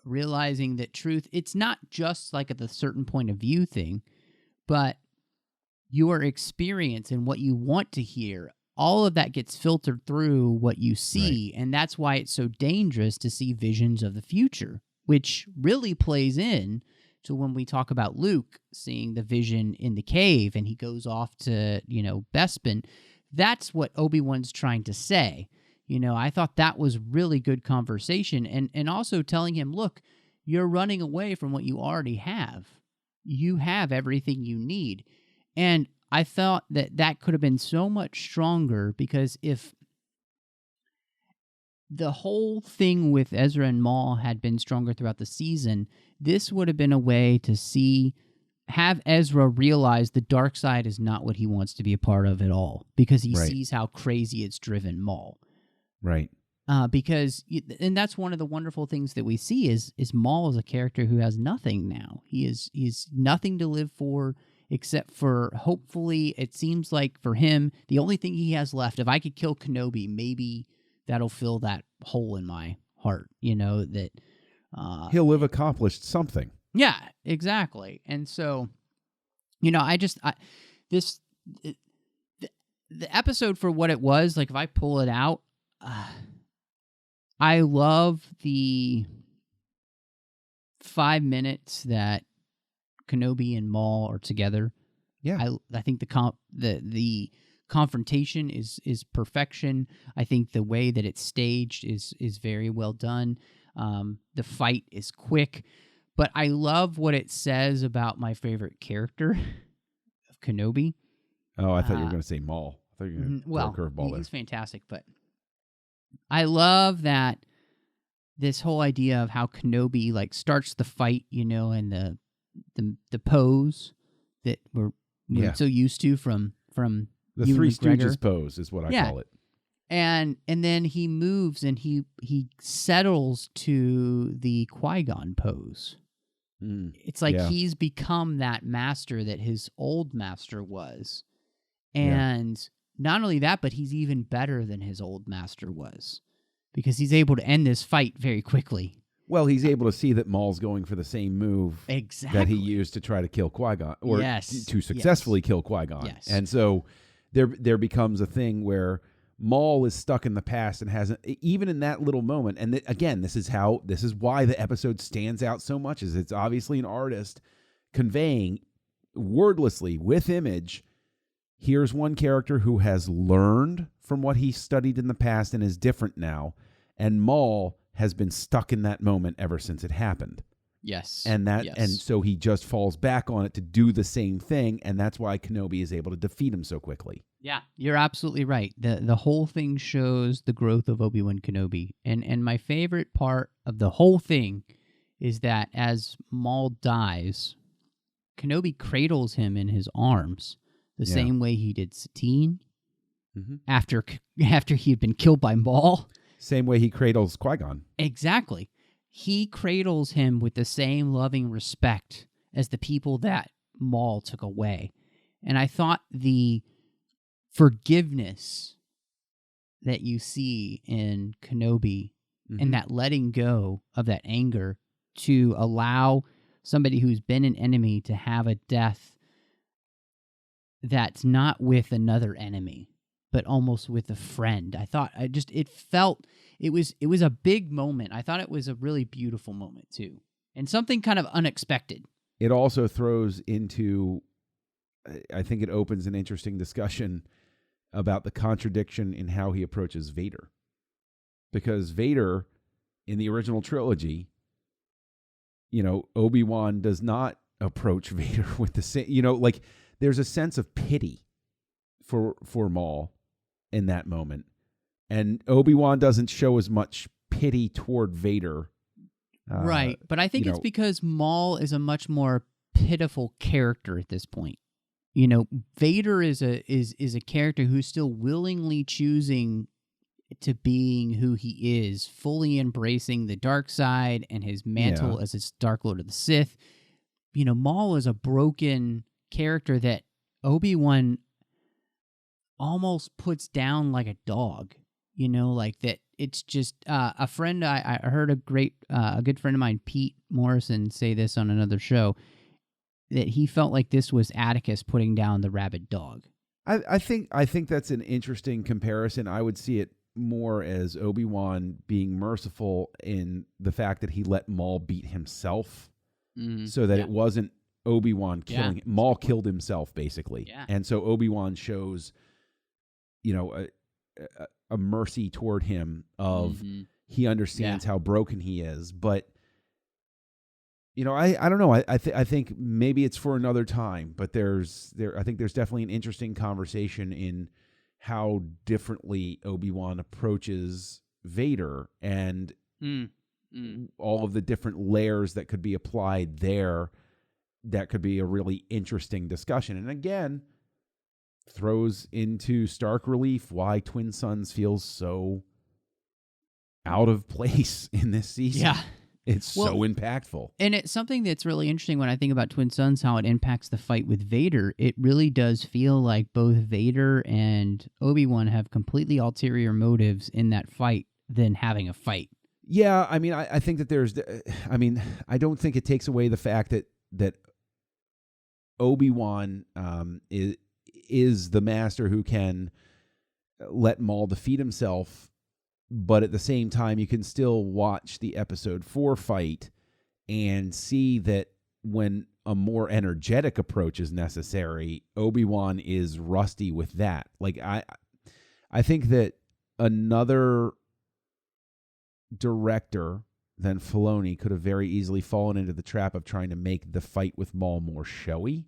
realizing that truth, it's not just like at the certain point of view thing, but your experience and what you want to hear, all of that gets filtered through what you see, and that's why it's so dangerous to see visions of the future, which really plays in to when we talk about Luke seeing the vision in the cave and he goes off to, Bespin. That's what Obi-Wan's trying to say. I thought that was really good conversation, and also telling him, look, you're running away from what you already have. You have everything you need. And I thought that could have been so much stronger, because if the whole thing with Ezra and Maul had been stronger throughout the season, this would have been a way to have Ezra realize the dark side is not what he wants to be a part of at all, because he sees how crazy it's driven Maul. Right. And that's one of the wonderful things that we see is Maul is a character who has nothing now. He's nothing to live for, except for, hopefully, it seems like for him, the only thing he has left, if I could kill Kenobi, maybe that'll fill that hole in my heart, that... he'll have accomplished something. Yeah, exactly. And so This the episode for what it was, like if I pull it out, I love the 5 minutes that Kenobi and Maul are together. Yeah. I think the confrontation is perfection. I think the way that it's staged is very well done. The fight is quick, but I love what it says about my favorite character of Kenobi. Oh, I thought you were going to say Maul. I thought you were going to throw a curveball there. He's fantastic, but I love that this whole idea of how Kenobi like starts the fight, and the pose that we're so used to from the Ewan Three McGregor. Stooges pose is what I call it. And then he moves and he settles to the Qui-Gon pose. It's like he's become that master that his old master was. And not only that, but he's even better than his old master was because he's able to end this fight very quickly. Well, he's able to see that Maul's going for the same move that he used to try to kill Qui-Gon, or to successfully kill Qui-Gon. Yes. And so there becomes a thing where Maul is stuck in the past and hasn't, even in that little moment. And again, this is why the episode stands out so much, is it's obviously an artist conveying wordlessly with image. Here's one character who has learned from what he studied in the past and is different now. And Maul has been stuck in that moment ever since it happened. Yes. And so he just falls back on it to do the same thing, and that's why Kenobi is able to defeat him so quickly. Yeah, you're absolutely right. The whole thing shows the growth of Obi-Wan Kenobi. And my favorite part of the whole thing is that as Maul dies, Kenobi cradles him in his arms the same way he did Satine after he had been killed by Maul. Same way he cradles Qui-Gon. Exactly. He cradles him with the same loving respect as the people that Maul took away. And I thought the forgiveness that you see in Kenobi and that letting go of that anger to allow somebody who's been an enemy to have a death that's not with another enemy, but almost with a friend. I thought it was a big moment. I thought it was a really beautiful moment too. And something kind of unexpected. It also throws into, I think it opens an interesting discussion about the contradiction in how he approaches Vader. Because Vader, in the original trilogy, Obi-Wan does not approach Vader with the same, there's a sense of pity for Maul in that moment. And Obi-Wan doesn't show as much pity toward Vader. Right. But I think it's because Maul is a much more pitiful character at this point. Vader is a character who's still willingly choosing to being who he is, fully embracing the dark side and his mantle as its Dark Lord of the Sith. Maul is a broken character that Obi-Wan almost puts down like a dog. Like that. It's just a friend. I heard a good friend of mine, Pete Morrison, say this on another show, that he felt like this was Atticus putting down the rabid dog. I think that's an interesting comparison. I would see it more as Obi-Wan being merciful in the fact that he let Maul beat himself, so that it wasn't Obi-Wan killing him. Maul killed himself, basically. Yeah. And so Obi-Wan shows, a mercy toward him of he understands how broken he is. But, I don't know. I think maybe it's for another time, but I think there's definitely an interesting conversation in how differently Obi-Wan approaches Vader and all of the different layers that could be applied there. That could be a really interesting discussion. And again, throws into stark relief why Twin Suns feels so out of place in this season. Yeah. It's so impactful. And it's something that's really interesting when I think about Twin Suns, how it impacts the fight with Vader. It really does feel like both Vader and Obi-Wan have completely ulterior motives in that fight than having a fight. Yeah, I mean, I think that I don't think it takes away the fact that Obi-Wan is the master who can let Maul defeat himself, but at the same time, you can still watch the Episode 4 fight and see that when a more energetic approach is necessary, Obi-Wan is rusty with that. Like, I think that another director than Filoni could have very easily fallen into the trap of trying to make the fight with Maul more showy,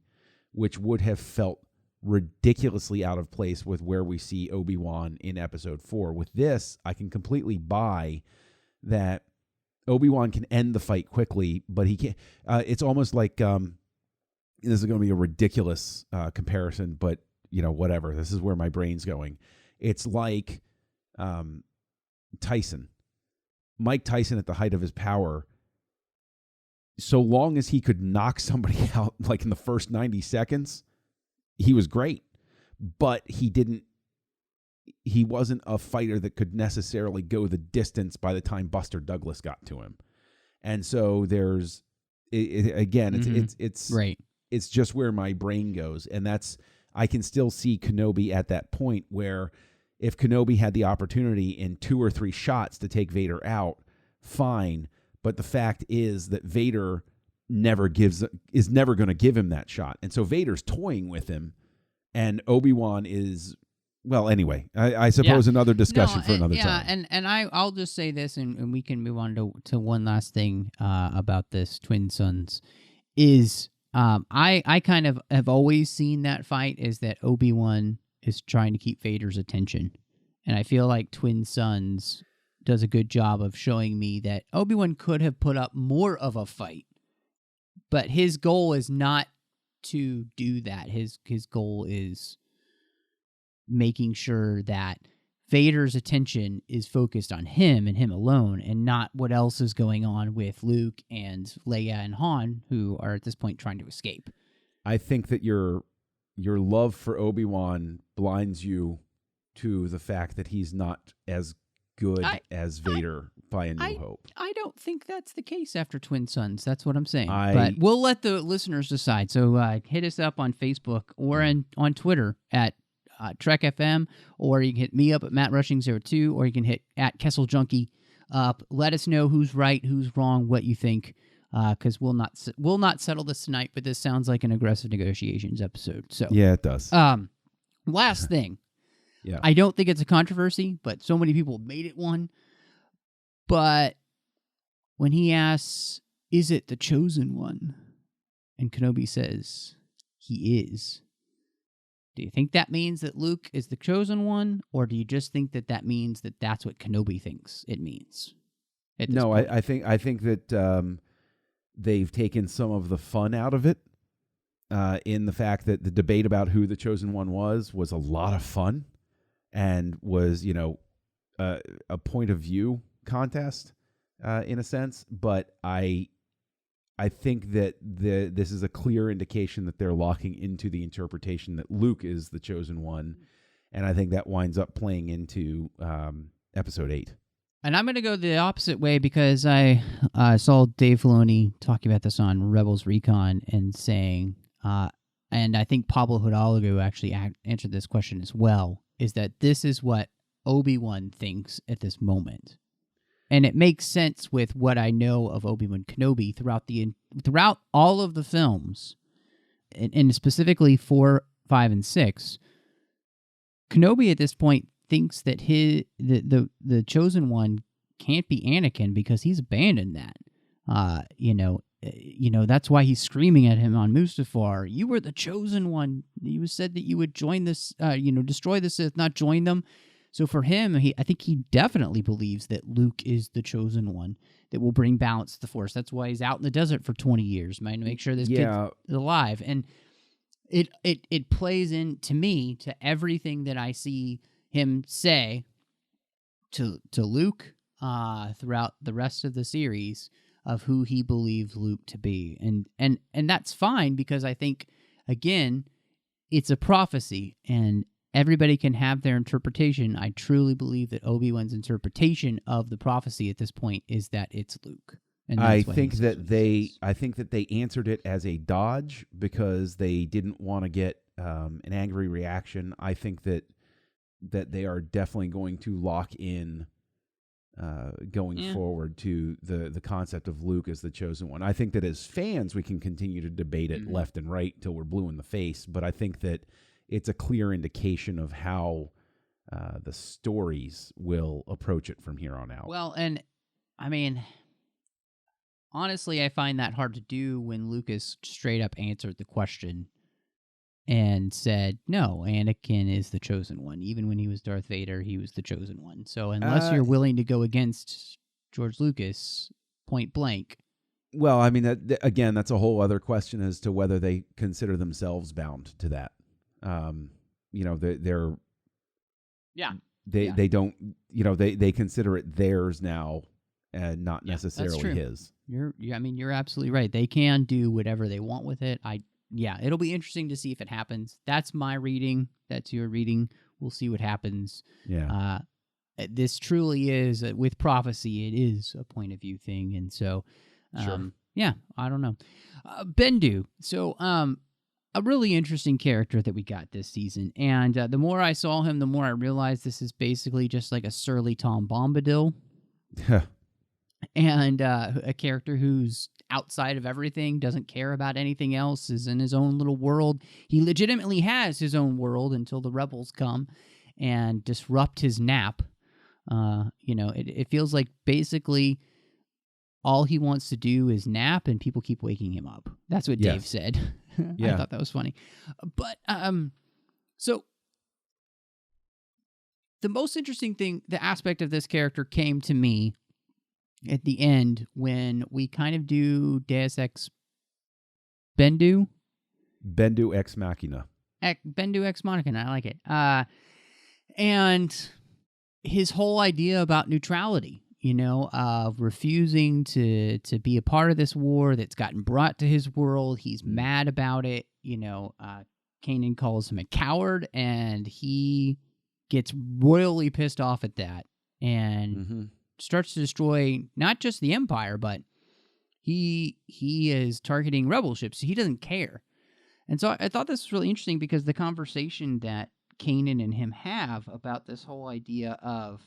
which would have felt ridiculously out of place with where we see Obi-Wan in Episode 4. With this, I can completely buy that Obi-Wan can end the fight quickly, but he can't. It's almost like this is going to be a ridiculous comparison, but whatever. This is where my brain's going. It's like Tyson. Mike Tyson at the height of his power, so long as he could knock somebody out like in the first 90 seconds, he was great. But he wasn't a fighter that could necessarily go the distance by the time Buster Douglas got to him. And so there's it's right. It's just where my brain goes. And I can still see Kenobi at that point where if Kenobi had the opportunity in 2 or 3 shots to take Vader out, fine. But the fact is that Vader is never going to give him that shot. And so Vader's toying with him, and Obi-Wan is, well, anyway, I suppose another discussion for another time. And I'll just say this, and we can move on to one last thing about this Twin Sons, is I kind of have always seen that fight is that Obi-Wan is trying to keep Vader's attention. And I feel like Twin Sons does a good job of showing me that Obi-Wan could have put up more of a fight, but his goal is not to do that. His goal is making sure that Vader's attention is focused on him and him alone, and not what else is going on with Luke and Leia and Han, who are at this point trying to escape. I think that your love for Obi-Wan blinds you to the fact that he's not as good as Vader by A New Hope. I don't think that's the case after Twin Sons. That's what I'm saying. But we'll let the listeners decide. So hit us up on Facebook or on Twitter at Trek FM, or you can hit me up at MattRushing02, or you can hit at Kessel Junkie up. Let us know who's right, who's wrong, what you think, because we'll not settle this tonight. But this sounds like an aggressive negotiations episode. So yeah, it does. Last thing. Yeah. I don't think it's a controversy, but so many people made it one. But when he asks, "Is it the chosen one?" and Kenobi says, "He is." Do you think that means that Luke is the chosen one, or do you just think that means that that's what Kenobi thinks it means? No, I think that they've taken some of the fun out of it in the fact that the debate about who the chosen one was a lot of fun and was, a point of view contest in a sense. But I think that this is a clear indication that they're locking into the interpretation that Luke is the chosen one, and I think that winds up playing into Episode 8. And I'm going to go the opposite way because I saw Dave Filoni talking about this on Rebels Recon and saying, and I think Pablo Hidalgo actually answered this question as well, is that this is what Obi-Wan thinks at this moment. And it makes sense with what I know of Obi-Wan Kenobi throughout all of the films, and specifically 4, 5, and 6. Kenobi at this point thinks that the chosen one can't be Anakin because he's abandoned that. That's why he's screaming at him on Mustafar. You were the chosen one. You said that you would join this, destroy the Sith, not join them. So for him, I think he definitely believes that Luke is the chosen one that will bring balance to the Force. That's why he's out in the desert for 20 years, man, to make sure this kid's alive. And it plays in, to me, to everything that I see him say to Luke throughout the rest of the series of who he believes Luke to be. And that's fine because I think, again, it's a prophecy, and everybody can have their interpretation. I truly believe that Obi-Wan's interpretation of the prophecy at this point is that it's Luke. And I that's why think he says that what he they says. I think that they answered it as a dodge because they didn't want to get an angry reaction. I think that they are definitely going to lock in going forward to the concept of Luke as the chosen one. I think that as fans we can continue to debate it left and right till we're blue in the face, but I think that it's a clear indication of how the stories will approach it from here on out. Well, and I mean, honestly, I find that hard to do when Lucas straight up answered the question and said, no, Anakin is the chosen one. Even when he was Darth Vader, he was the chosen one. So unless you're willing to go against George Lucas point blank. Well, I mean, again, that's a whole other question as to whether they consider themselves bound to that. They're they don't, they consider it theirs now and not necessarily his. You're absolutely right. They can do whatever they want with it. It'll be interesting to see if it happens. That's my reading. That's your reading. We'll see what happens. Yeah. This truly is, with prophecy, it is a point of view thing. And so, I don't know. Bendu. So, a really interesting character that we got this season. And the more I saw him, the more I realized this is basically just like a surly Tom Bombadil. And a character who's outside of everything, doesn't care about anything else, is in his own little world. He legitimately has his own world until the rebels come and disrupt his nap. It feels like basically all he wants to do is nap, and people keep waking him up. That's what Dave said. I thought that was funny. But, so the most interesting thing, the aspect of this character came to me at the end when we kind of do Deus Ex Bendu Ex Machina. Bendu Ex Machina, I like it. And his whole idea about neutrality, of refusing to be a part of this war that's gotten brought to his world. He's mad about it. Kanan calls him a coward, and he gets royally pissed off at that and starts to destroy not just the Empire, but he is targeting rebel ships. So he doesn't care. And so I thought this was really interesting because the conversation that Kanan and him have about this whole idea of,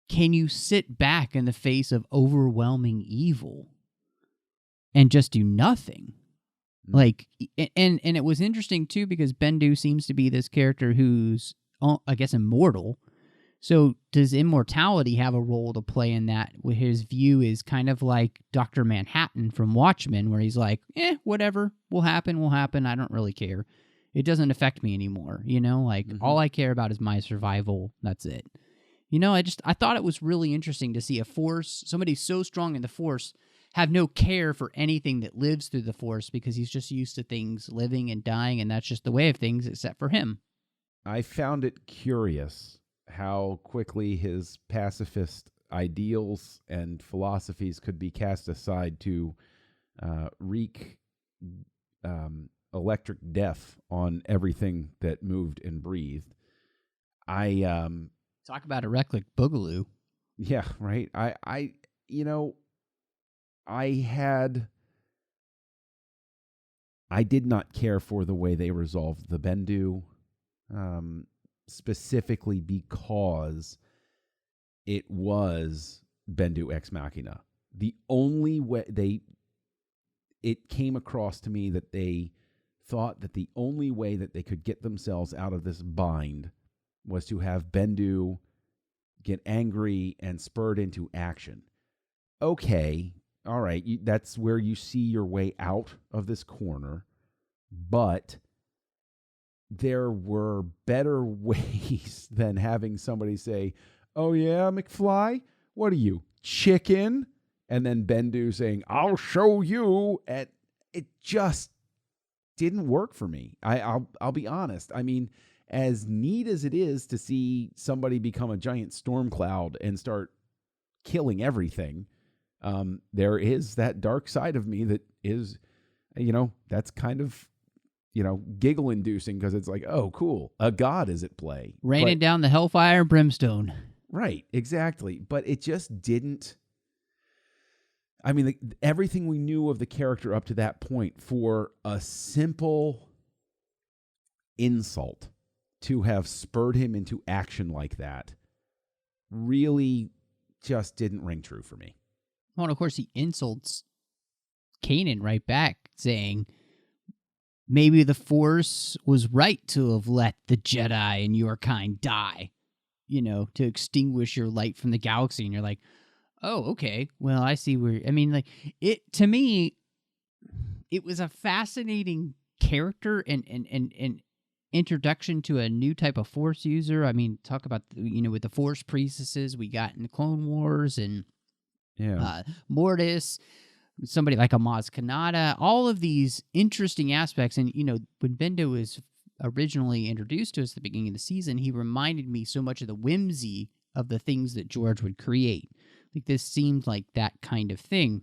can you sit back in the face of overwhelming evil and just do nothing? Like, and it was interesting too, because Bendu seems to be this character who's, I guess, immortal. So does immortality have a role to play in that? Where his view is kind of like Dr. Manhattan from Watchmen, where he's like, whatever will happen. I don't really care. It doesn't affect me anymore. All I care about is my survival. That's it. I thought it was really interesting to see somebody so strong in the Force have no care for anything that lives through the Force, because he's just used to things living and dying, and that's just the way of things, except for him. I found it curious how quickly his pacifist ideals and philosophies could be cast aside to wreak electric death on everything that moved and breathed. Talk about electric boogaloo. Yeah, right. I did not care for the way they resolved the Bendu, specifically because it was Bendu Ex Machina. The only way it came across to me that they thought that the only way that they could get themselves out of this bind was to have Bendu get angry and spurred into action. Okay, all right, that's where you see your way out of this corner, but there were better ways than having somebody say, "Oh yeah, McFly, what are you, chicken?" And then Bendu saying, "I'll show you." And it just didn't work for me. I'll be honest. I mean, as neat as it is to see somebody become a giant storm cloud and start killing everything, there is that dark side of me that is, that's kind of, giggle inducing, because it's like, oh, cool, a god is at play. Raining down the hellfire and brimstone. Right, exactly. But it just didn't, I mean, everything we knew of the character up to that point, for a simple insult to have spurred him into action like that, really just didn't ring true for me. Well, and of course, he insults Kanan right back, saying, maybe the Force was right to have let the Jedi and your kind die, to extinguish your light from the galaxy. And you're like, oh, okay. Well, I see where, to me, it was a fascinating character and introduction to a new type of Force user. I mean, talk about, with the Force priestesses we got in the Clone Wars and Mortis, somebody like a Maz Kanata, all of these interesting aspects. And, when Bendu was originally introduced to us at the beginning of the season, he reminded me so much of the whimsy of the things that George would create. Like, this seemed like that kind of thing.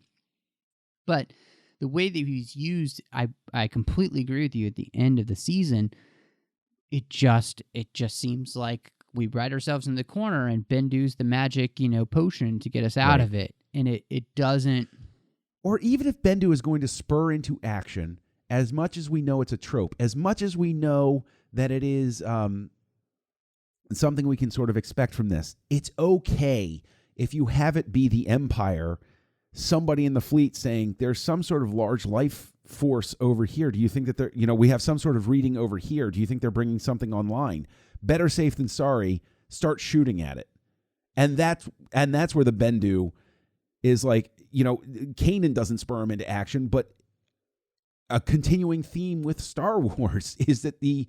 But the way that he's used, I completely agree with you. At the end of the season, it just seems like we write ourselves in the corner and Bendu's the magic, potion to get us out of it. And it doesn't... Or even if Bendu is going to spur into action, as much as we know it's a trope, as much as we know that it is something we can sort of expect from this, it's okay if you have it be the Empire, somebody in the fleet saying, there's some sort of large life force over here. Do you think that we have some sort of reading over here? Do you think they're bringing something online? Better safe than sorry. Start shooting at it. And that's where the Bendu is like, Kanan doesn't spur him into action, but a continuing theme with Star Wars is that the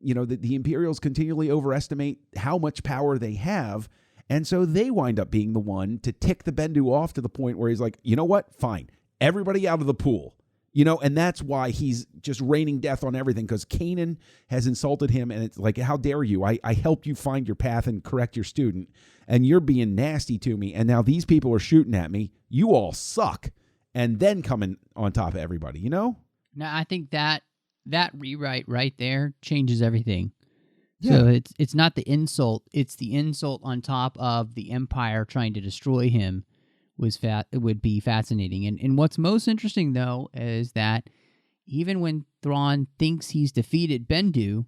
Imperials continually overestimate how much power they have, and so they wind up being the one to tick the Bendu off to the point where he's like, you know what? Fine. Everybody out of the pool. And that's why he's just raining death on everything, because Kanan has insulted him, and it's like, how dare you? I helped you find your path and correct your student, and you're being nasty to me, and now these people are shooting at me. You all suck. And then coming on top of everybody, No, I think that rewrite right there changes everything. Yeah. So it's not the insult, it's the insult on top of the Empire trying to destroy him. It would be fascinating. And what's most interesting, though, is that even when Thrawn thinks he's defeated Bendu,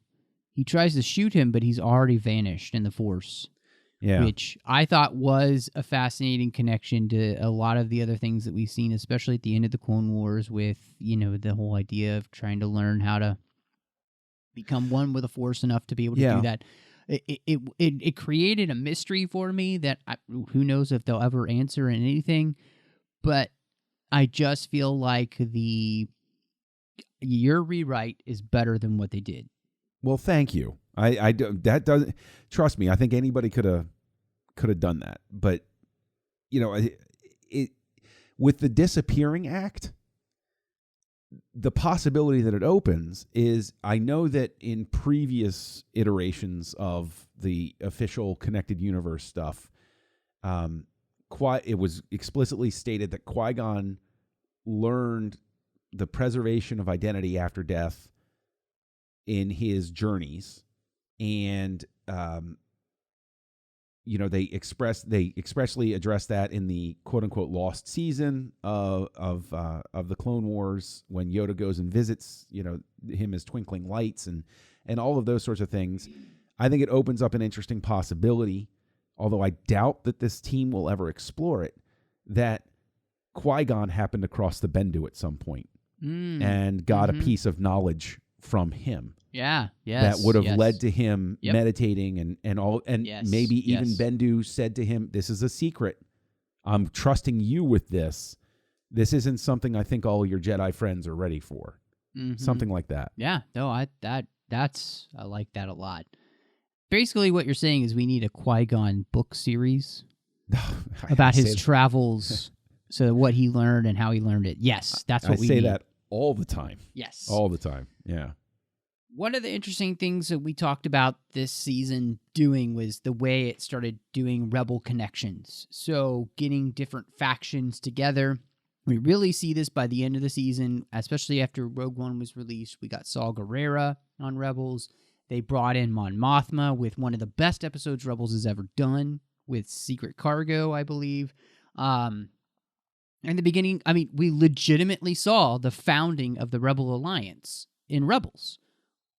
he tries to shoot him, but he's already vanished in the Force. Yeah. Which I thought was a fascinating connection to a lot of the other things that we've seen, especially at the end of the Clone Wars with, the whole idea of trying to learn how to become one with the Force enough to be able to do that. It created a mystery for me that who knows if they'll ever answer in anything, but I just feel like your rewrite is better than what they did. Well, thank you. That doesn't, trust me, I think anybody could have done that, but with the disappearing act, the possibility that it opens is, I know that in previous iterations of the official connected universe stuff, it was explicitly stated that Qui-Gon learned the preservation of identity after death in his journeys, and they expressly address that in the quote unquote lost season of the Clone Wars, when Yoda goes and visits him as twinkling lights and all of those sorts of things. I think it opens up an interesting possibility, although I doubt that this team will ever explore it, that Qui-Gon happened to cross the Bendu at some point and got a piece of knowledge from him. Yeah, yes. That would have led to him meditating and all, and maybe even Bendu said to him, "This is a secret. I'm trusting you with this. This isn't something I think all your Jedi friends are ready for." Something like that. Yeah, no, I like that a lot. Basically, what you're saying is we need a Qui-Gon book series about his travels, so what he learned and how he learned it. Yes, that's what we need. I say that all the time. Yes. All the time, yeah. One of the interesting things that we talked about this season doing was the way it started doing Rebel connections. So getting different factions together. We really see this by the end of the season, especially after Rogue One was released. We got Saw Gerrera on Rebels. They brought in Mon Mothma with one of the best episodes Rebels has ever done with Secret Cargo, I believe. In the beginning, I mean, we legitimately saw the founding of the Rebel Alliance in Rebels.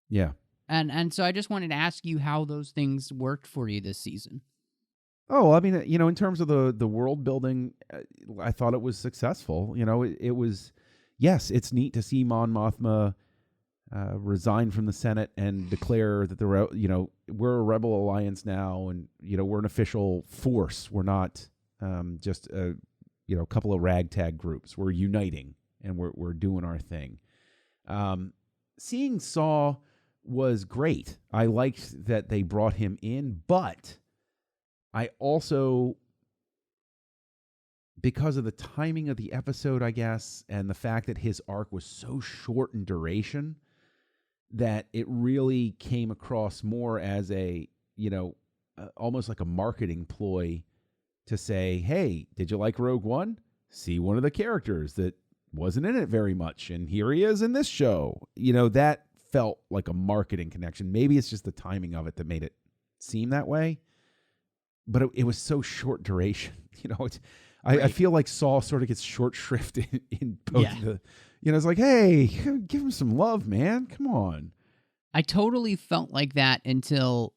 Yeah. And so I just wanted to ask you how those things worked for you this season. Oh, I mean, in terms of the world building, I thought it was successful. It was, yes, it's neat to see Mon Mothma resign from the Senate and declare that we're a Rebel Alliance now, and we're an official force. We're not just a couple of ragtag groups. We're uniting and we're doing our thing. Seeing Saw was great. I liked that they brought him in, but I also, because of the timing of the episode, I guess, and the fact that his arc was so short in duration, that it really came across more as almost like a marketing ploy to say, hey, did you like Rogue One? See one of the characters that wasn't in it very much, and here he is in this show. That felt like a marketing connection. Maybe it's just the timing of it that made it seem that way. But it was so short duration. I feel like Saul sort of gets short shrift in both the. It's like, hey, give him some love, man. Come on. I totally felt like that until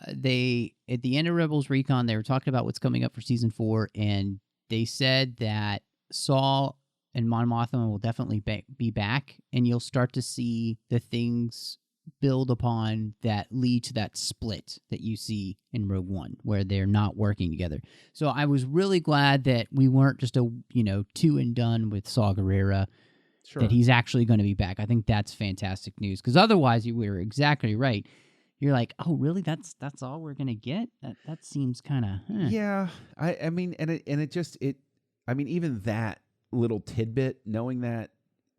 they, at the end of Rebels Recon, they were talking about what's coming up for season 4, and they said that Saul and Mon Mothma will definitely be back, and you'll start to see the things build upon that lead to that split that you see in Rogue One, where they're not working together. So I was really glad that we weren't just a two and done with Saw Gerrera. Sure. That he's actually going to be back. I think that's fantastic news, because otherwise you were exactly right. You're like, oh, really? That's all we're going to get? That seems kind of. Yeah, I mean, I mean, even that little tidbit, knowing that,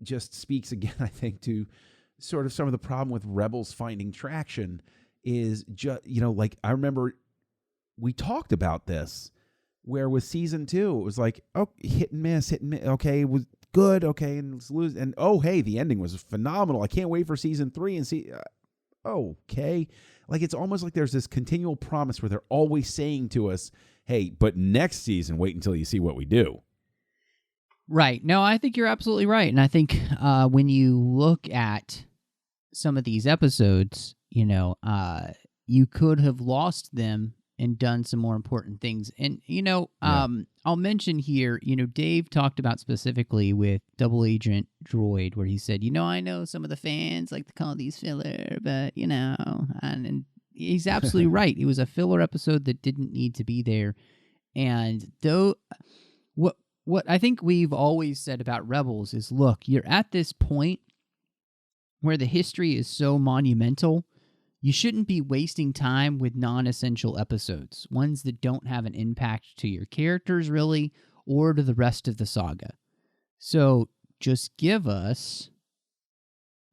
just speaks again, I think, to sort of some of the problem with Rebels finding traction. Is just like, I remember we talked about this, where with season 2 it was like, oh, hit and miss. Okay, it was good. Okay, and let's lose. And oh, hey, the ending was phenomenal. I can't wait for season 3 and see. Okay, like it's almost like there's this continual promise where they're always saying to us, hey, but next season, wait until you see what we do. Right. No, I think you're absolutely right. And I think when you look at some of these episodes, you could have lost them and done some more important things. And, I'll mention here, Dave talked about specifically with Double Agent Droid, where he said, I know some of the fans like to call these filler, but, and he's absolutely right. It was a filler episode that didn't need to be there. And though, what I think we've always said about Rebels is, look, you're at this point where the history is so monumental, you shouldn't be wasting time with non-essential episodes, ones that don't have an impact to your characters, really, or to the rest of the saga. So just give us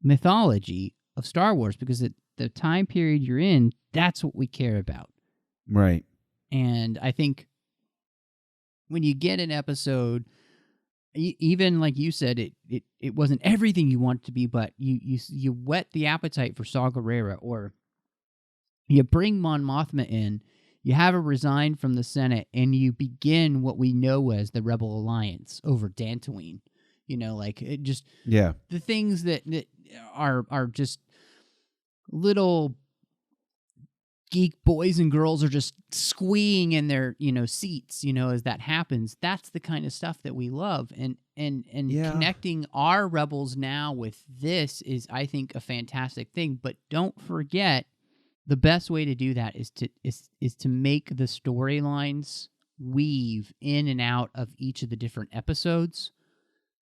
mythology of Star Wars, because at the time period you're in, that's what we care about. Right. And I think when you get an episode, even like you said, it wasn't everything you want it to be, but you whet the appetite for Saw Gerrera, or you bring Mon Mothma in, you have her resign from the Senate, and you begin what we know as the Rebel Alliance over Dantooine. It just the things that are just little geek boys and girls are just squeeing in their seats as that happens. That's the kind of stuff that we love, and connecting our Rebels now with this is, I think, a fantastic thing. But don't forget, the best way to do that is to make the storylines weave in and out of each of the different episodes,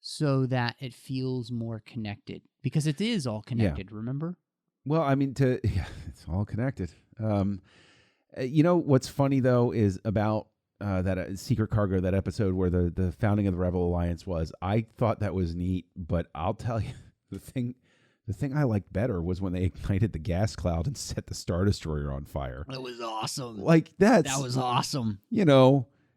so that it feels more connected, because it is all connected. Remember? Well, I mean, it's all connected. What's funny though is about that Secret Cargo, that episode where the founding of the Rebel Alliance was. I thought that was neat, but I'll tell you, the thing I liked better was when they ignited the gas cloud and set the Star Destroyer on fire. That was awesome. Like that was awesome.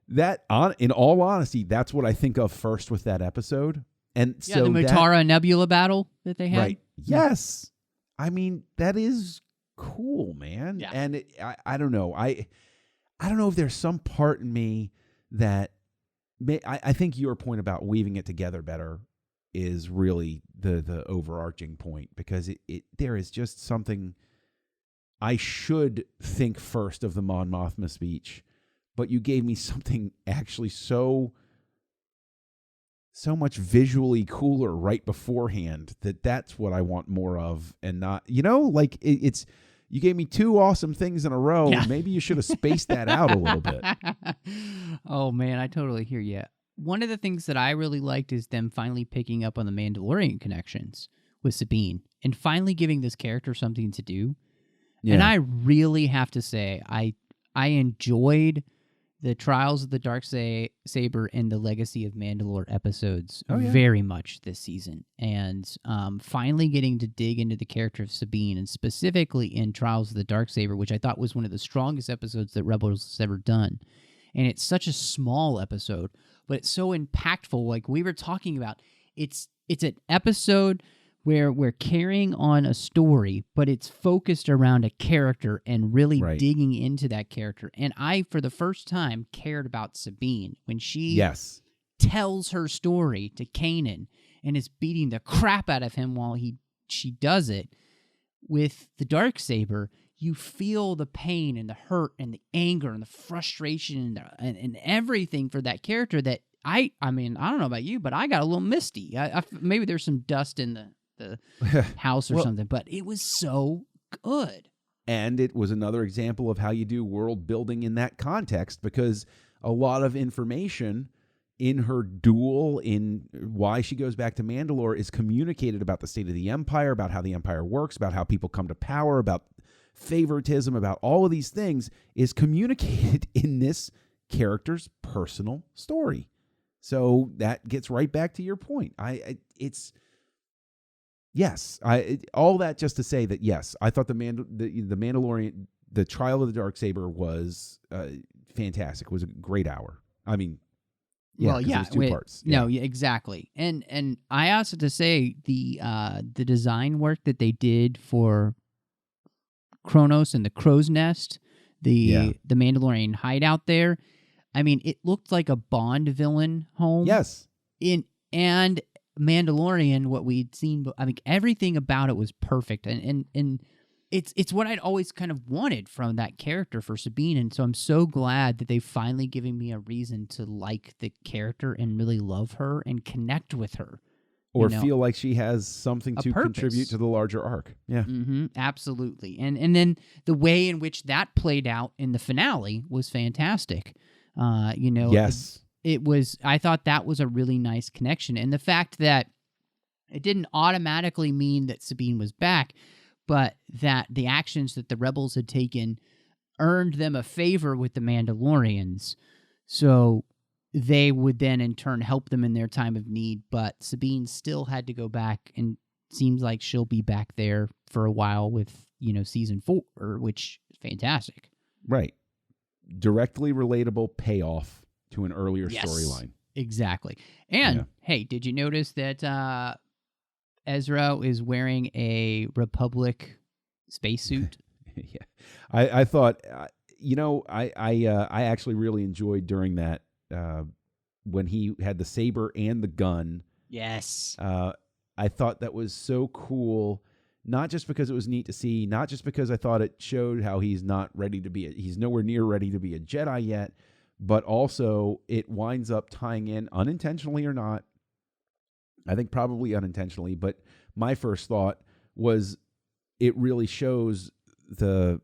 That in all honesty, that's what I think of first with that episode. And so the Mutara Nebula battle that they had. Right. Yes. I mean, that is cool, man. Yeah. And I don't know. I don't know if there's some part in me that I think your point about weaving it together better is really the overarching point, because there is just something. I should think first of the Mon Mothma speech, but you gave me something actually so much visually cooler right beforehand that's what I want more of, and not, like it's. You gave me two awesome things in a row. Yeah. Maybe you should have spaced that out a little bit. Oh, man, I totally hear you. One of the things that I really liked is them finally picking up on the Mandalorian connections with Sabine and finally giving this character something to do. Yeah. And I really have to say, I enjoyed the Trials of the Darksaber and the Legacy of Mandalore episodes very much this season. And finally getting to dig into the character of Sabine, and specifically in Trials of the Darksaber, which I thought was one of the strongest episodes that Rebels has ever done. And it's such a small episode, but it's so impactful. Like we were talking about, it's an episode where we're carrying on a story, but it's focused around a character and really digging into that character. And I, for the first time, cared about Sabine when she tells her story to Kanan and is beating the crap out of him while she does it. With the Darksaber, you feel the pain and the hurt and the anger and the frustration and everything for that character that I mean, I don't know about you, but I got a little misty. Maybe there's some dust in the house or something, but it was so good. And it was another example of how you do world building in that context, because a lot of information in her duel, in why she goes back to Mandalore, is communicated about the state of the Empire, about how the Empire works, about how people come to power, about favoritism, about all of these things, is communicated in this character's personal story. So that gets right back to your point. Yes, all that just to say that, yes, I thought the Mandalorian, the Trial of the Darksaber was fantastic. It was a great hour. I mean, it was two parts. No, exactly. And I also to say the design work that they did for Kronos and the Crow's Nest, the Mandalorian hideout there. I mean, it looked like a Bond villain home. Yes. And Mandalorian, what we'd seen, I mean, everything about it was perfect, and it's what I'd always kind of wanted from that character for Sabine, and so I'm so glad that they've finally given me a reason to like the character and really love her and connect with her, or feel like she has something to contribute to the larger arc. Yeah, absolutely, and then the way in which that played out in the finale was fantastic. Yes. It was, I thought that was a really nice connection. And the fact that it didn't automatically mean that Sabine was back, but that the actions that the rebels had taken earned them a favor with the Mandalorians. So they would then in turn help them in their time of need. But Sabine still had to go back, and seems like she'll be back there for a while with, season 4, which is fantastic. Right. Directly relatable payoff to an earlier storyline. Exactly. And, hey, did you notice that Ezra is wearing a Republic spacesuit? Yeah. I thought, I actually really enjoyed during that, when he had the saber and the gun. Yes. I thought that was so cool, not just because it was neat to see, not just because I thought it showed how he's not ready to be, he's nowhere near ready to be a Jedi yet, but also it winds up tying in, unintentionally or not, I think probably unintentionally, but my first thought was it really shows the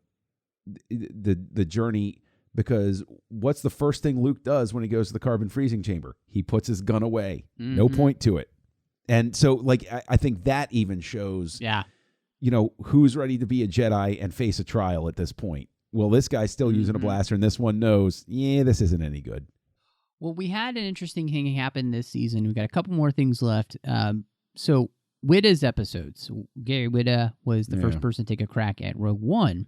journey, because what's the first thing Luke does when he goes to the carbon freezing chamber? He puts his gun away. Mm-hmm. No point to it. And so, I think that even shows, who's ready to be a Jedi and face a trial at this point. Well, this guy's still using a blaster, and this one knows, this isn't any good. Well, we had an interesting thing happen this season. We've got a couple more things left. So, Whitta's episodes. Gary Whitta was the first person to take a crack at Rogue One.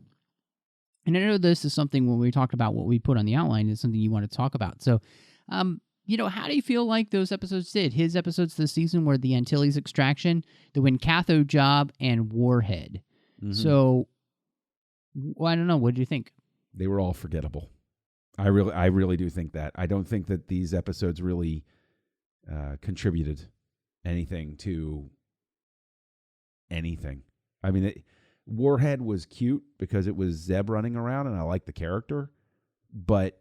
And I know this is something when we talked about what we put on the outline is something you want to talk about. So, how do you feel like those episodes did? His episodes this season were the Antilles Extraction, the Wincatho Job, and Warhead. Mm-hmm. So, I don't know. What did you think? They were all forgettable. I really do think that. I don't think that these episodes really contributed anything to anything. I mean, Warhead was cute because it was Zeb running around, and I like the character. But,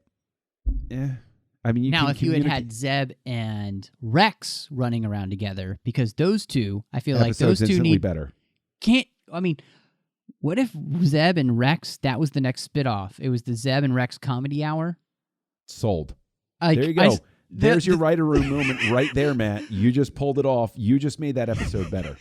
I mean, if you had Zeb and Rex running around together, because those two, I feel like those two need better. What if Zeb and Rex? That was the next spit-off. It was the Zeb and Rex comedy hour. Sold. There you go. There's your writer room moment right there, Matt. You just pulled it off. You just made that episode better.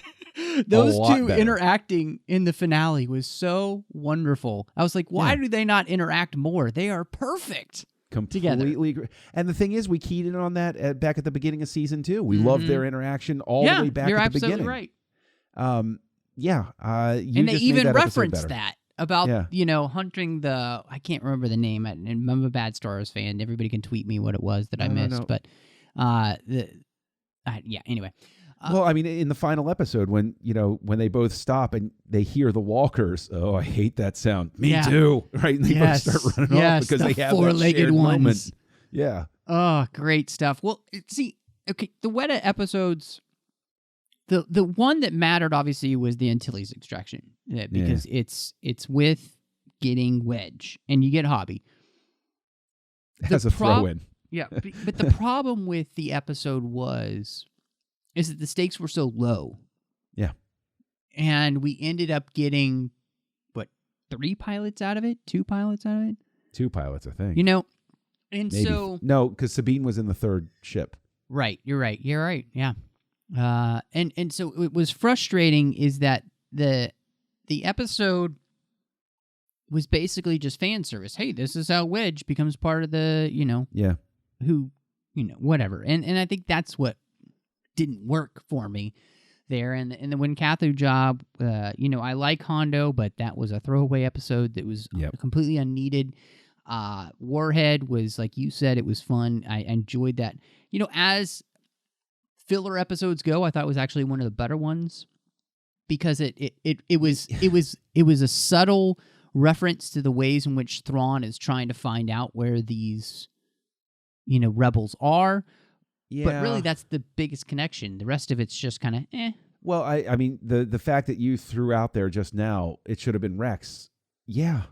Those two better. Interacting in the finale was so wonderful. I was like, why do they not interact more? They are perfect. Completely agree. And the thing is, we keyed in on that back at the beginning of season 2. We loved their interaction all the way back at the beginning. You're absolutely right. And they even referenced that about, hunting the, I can't remember the name. I'm a bad Star Wars fan. Everybody can tweet me what it was that I missed. But, anyway. Well, I mean, in the final episode, when they both stop and they hear the walkers, oh, I hate that sound. Me too, right? And they both start running off because they have that shared moment. Yeah. Oh, great stuff. Well, see, okay, the Whitta episodes, the one that mattered obviously was the Antilles extraction because it's with getting Wedge and you get Hobby as a throw-in. Yeah, but the problem with the episode is that the stakes were so low. Yeah. And we ended up getting, 3 pilots out of it? 2 pilots out of it? 2 pilots, I think. And maybe. So... No, because Sabine was in the 3rd ship. Right, you're right, yeah. And so it was frustrating is that the episode was basically just fan service. Hey, this is how Wedge becomes part of the, whatever. And I think that's what didn't work for me there. And the When Kathu job, I like Hondo, but that was a throwaway episode that was completely unneeded. Warhead was, like you said, it was fun. I enjoyed that. As filler episodes go, I thought it was actually one of the better ones because it was a subtle reference to the ways in which Thrawn is trying to find out where these, rebels are. Yeah. But really, that's the biggest connection. The rest of it's just kind of Well, I mean, the fact that you threw out there just now, it should have been Rex. Yeah.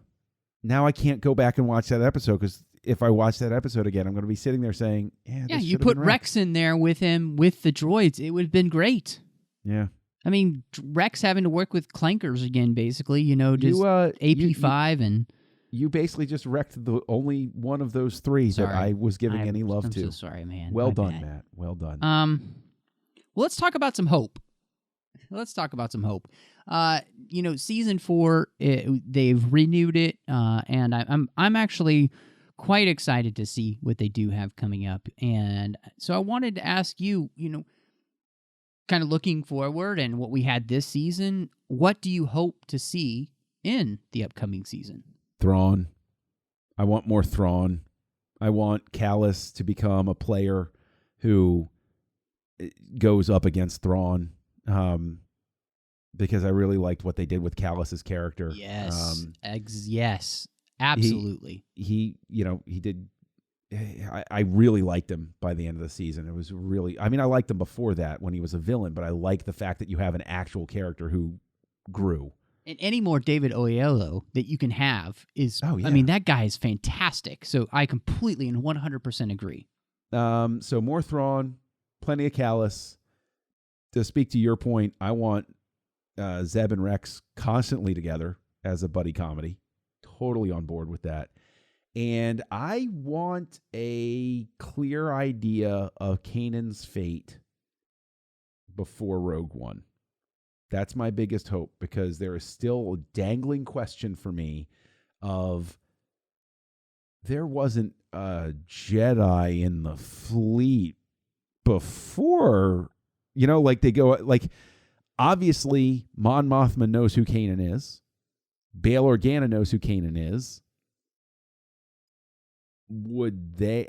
Now I can't go back and watch that episode because if I watch that episode again, I'm going to be sitting there saying, this you put Rex in there with him, with the droids. It would have been great. Yeah. I mean, Rex having to work with clankers again, basically, just AP5 and... You basically just wrecked the only one of those 3 that I was giving any love to. I'm so sorry, man. Well done, Matt. Well done. Well, let's talk about some hope. Season 4, they've renewed it, and I'm actually quite excited to see what they do have coming up. And so I wanted to ask you, kind of looking forward and what we had this season, what do you hope to see in the upcoming season? Thrawn. I want more Thrawn. I want Callus to become a player who goes up against Thrawn. Because I really liked what they did with Callus's character. Yes. Yes. Absolutely. He did. I really liked him by the end of the season. It was really, I liked him before that when he was a villain, but I like the fact that you have an actual character who grew. And any more David Oyelowo that you can have is, that guy is fantastic. So I completely and 100% agree. So more Thrawn, plenty of Callus. To speak to your point, I want Zeb and Rex constantly together as a buddy comedy. Totally on board with that. And I want a clear idea of Kanan's fate before Rogue One. That's my biggest hope because there is still a dangling question for me of there wasn't a Jedi in the fleet before, they go, obviously Mon Mothma knows who Kanan is. Bail Organa knows who Kanan is. Would they,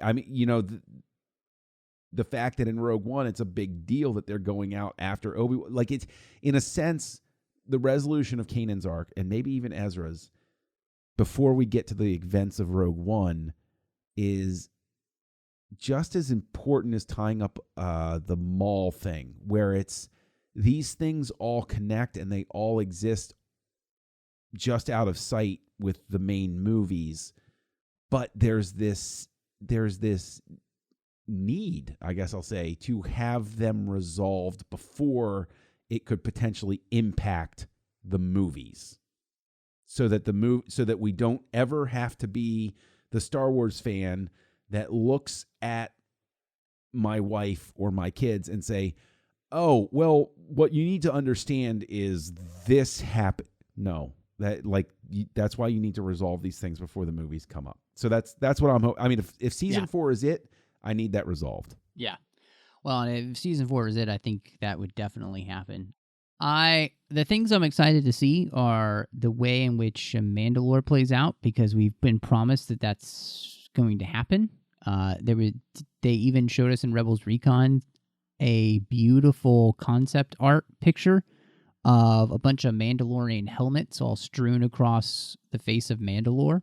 the fact that in Rogue One, it's a big deal that they're going out after Obi-Wan. It's, in a sense, the resolution of Kanan's arc, and maybe even Ezra's, before we get to the events of Rogue One, is just as important as tying up the Maul thing, where it's these things all connect and they all exist just out of sight with the main movies, but there's this need, I guess I'll say, to have them resolved before it could potentially impact the movies, so that we don't ever have to be the Star Wars fan that looks at my wife or my kids and say, "Oh, well, what you need to understand is this happened." No, that's why you need to resolve these things before the movies come up. So that's what I'm hoping. I mean, if season 4 is it, I need that resolved. Yeah. Well, and if season 4 is it, I think that would definitely happen. The things I'm excited to see are the way in which Mandalore plays out, because we've been promised that that's going to happen. They even showed us in Rebels Recon a beautiful concept art picture of a bunch of Mandalorian helmets all strewn across the face of Mandalore.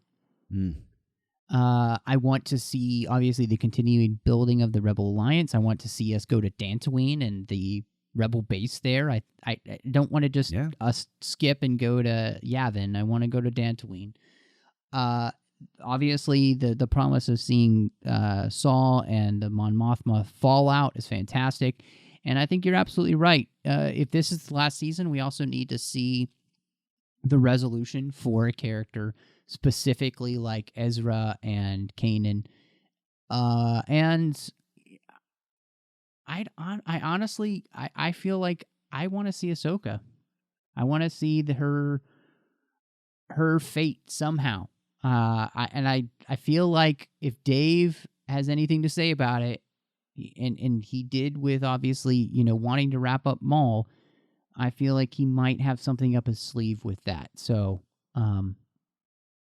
I want to see, obviously, the continuing building of the Rebel Alliance. I want to see us go to Dantooine and the Rebel base there. I don't want to just us skip and go to Yavin. I want to go to Dantooine. Obviously, the promise of seeing Saw and the Mon Mothma fallout is fantastic. And I think you're absolutely right. If this is the last season, we also need to see the resolution for a character, specifically like Ezra and Kanan. And I honestly feel like I want to see Ahsoka. I want to see her fate somehow. I feel like if Dave has anything to say about it, and he did with, obviously, wanting to wrap up Maul, I feel like he might have something up his sleeve with that. So,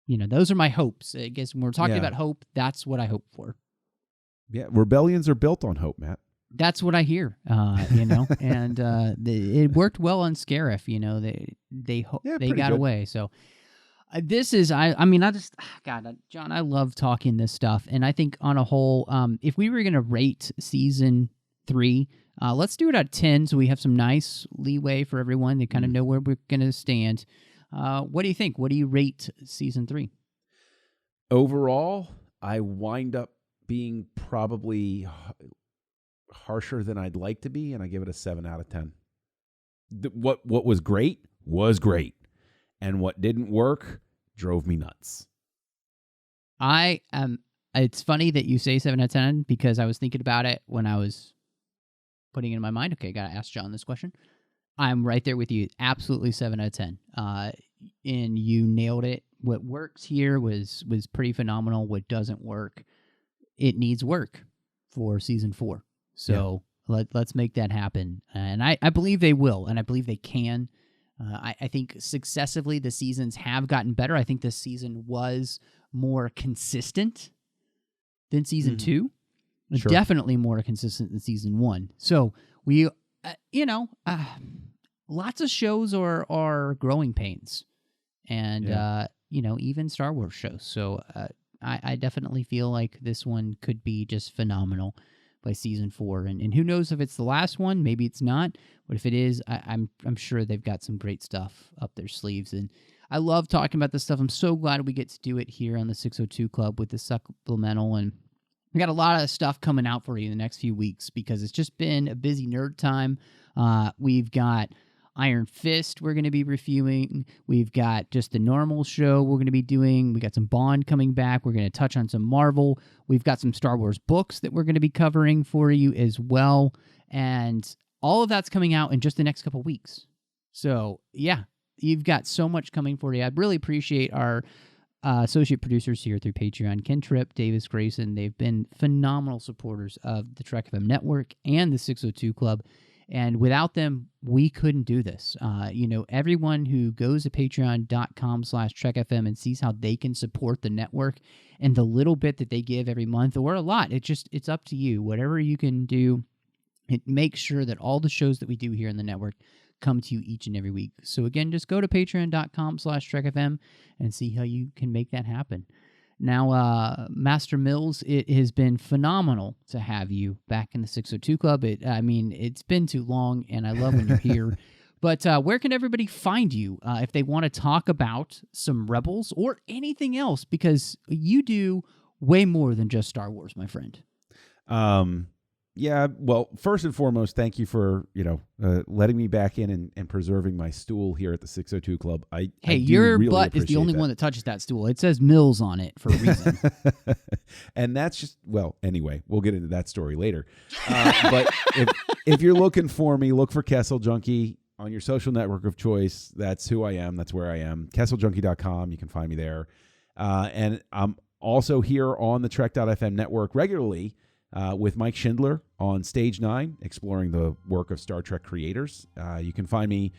those are my hopes. I guess when we're talking about hope, that's what I hope for. Yeah, rebellions are built on hope, Matt. That's what I hear, and it worked well on Scarif. They got away. So this is, God, John, I love talking this stuff, and I think on a whole, if we were going to rate season 3, let's do it at 10, so we have some nice leeway for everyone to kind of know where we're going to stand. What do you think? What do you rate season 3? Overall, I wind up being probably harsher than I'd like to be, and I give it a 7 out of 10. What was great was great, and what didn't work drove me nuts. It's funny that you say 7 out of 10, because I was thinking about it when I was putting it in my mind. Okay, got to ask John this question. I'm right there with you. Absolutely 7 out of 10. And you nailed it. What works here was pretty phenomenal. What doesn't work, it needs work for season 4. So let's make that happen. And I believe they will, and I believe they can. I think successively the seasons have gotten better. I think this season was more consistent than season 2. Sure. Definitely more consistent than season 1. So we, lots of shows are growing pains, and even Star Wars shows. So I definitely feel like this one could be just phenomenal by season 4, and who knows if it's the last one? Maybe it's not, but if it is, I'm sure they've got some great stuff up their sleeves. And I love talking about this stuff. I'm so glad we get to do it here on the 602 Club with the supplemental, and we got a lot of stuff coming out for you in the next few weeks, because it's just been a busy nerd time. We've got Iron Fist we're going to be reviewing. We've got just the normal show we're going to be doing. We got some Bond coming back. We're going to touch on some Marvel. We've got some Star Wars books that we're going to be covering for you as well. And all of that's coming out in just the next couple weeks. So, yeah, you've got so much coming for you. I'd really appreciate our associate producers here through Patreon, Ken Tripp, Davis Grayson. They've been phenomenal supporters of the Trek FM Network and the 602 Club. And without them, we couldn't do this. Everyone who goes to patreon.com/TrekFM and sees how they can support the network, and the little bit that they give every month, or a lot, it's up to you. Whatever you can do, it makes sure that all the shows that we do here in the network come to you each and every week. So again, just go to patreon.com/TrekFM and see how you can make that happen. Now, Master Mills, it has been phenomenal to have you back in the 602 Club. It's been too long, and I love when you're here. But where can everybody find you if they want to talk about some Rebels or anything else? Because you do way more than just Star Wars, my friend. Yeah, well, first and foremost, thank you for, letting me back in and preserving my stool here at the 602 Club. Your really butt is the only one that touches that stool. It says Mills on it for a reason. And that's just, well, anyway, we'll get into that story later. But if you're looking for me, look for Kessel Junkie on your social network of choice. That's who I am. That's where I am. KesselJunkie.com. You can find me there. And I'm also here on the Trek.fm network regularly with Mike Schindler on Stage 9, exploring the work of Star Trek creators. You can find me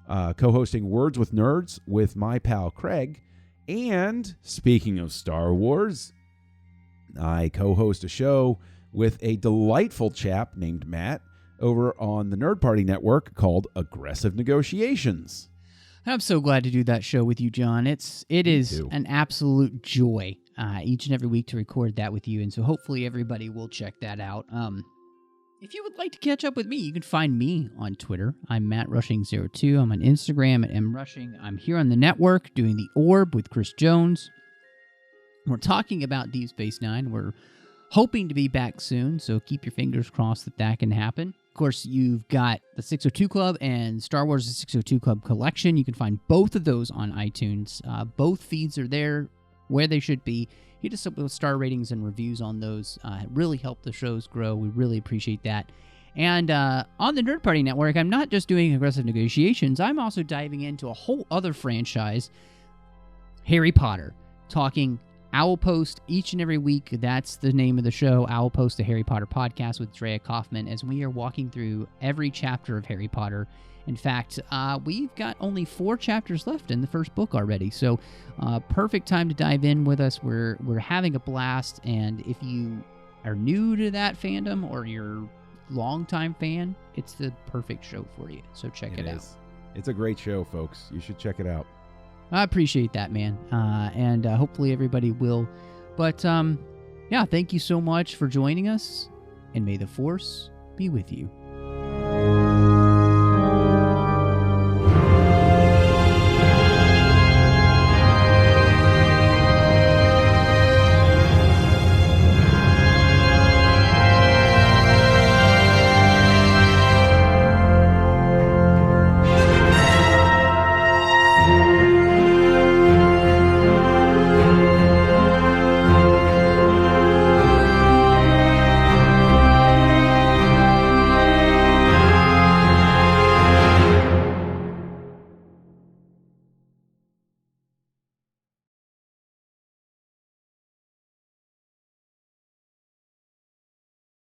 co-hosting Words with Nerds with my pal Craig. And speaking of Star Wars, I co-host a show with a delightful chap named Matt over on the Nerd Party Network called Aggressive Negotiations. I'm so glad to do that show with you, John. It is an absolute joy each and every week to record that with you, and so hopefully everybody will check that out. If you would like to catch up with me, you can find me on Twitter. I'm MattRushing02. I'm on Instagram at MRushing. I'm here on the network doing The Orb with Chris Jones. We're talking about Deep Space Nine. We're hoping to be back soon, so keep your fingers crossed that can happen. Of course, you've got the 602 Club and Star Wars The 602 Club Collection. You can find both of those on iTunes. Both feeds are there where they should be. Hit us up with star ratings and reviews on those. It really help the shows grow. We really appreciate that. And on the Nerd Party Network, I'm not just doing Aggressive Negotiations. I'm also diving into a whole other franchise, Harry Potter, talking Owl Post each and every week. That's the name of the show, Owl Post, the Harry Potter podcast with Drea Kaufman, as we are walking through every chapter of Harry Potter. In fact, we've got only 4 chapters left in the first book already, so perfect time to dive in with us. We're having a blast, and if you are new to that fandom or you're a longtime fan, it's the perfect show for you, so check it out. It's a great show, folks. You should check it out. I appreciate that, man, and hopefully everybody will. But, thank you so much for joining us, and may the Force be with you.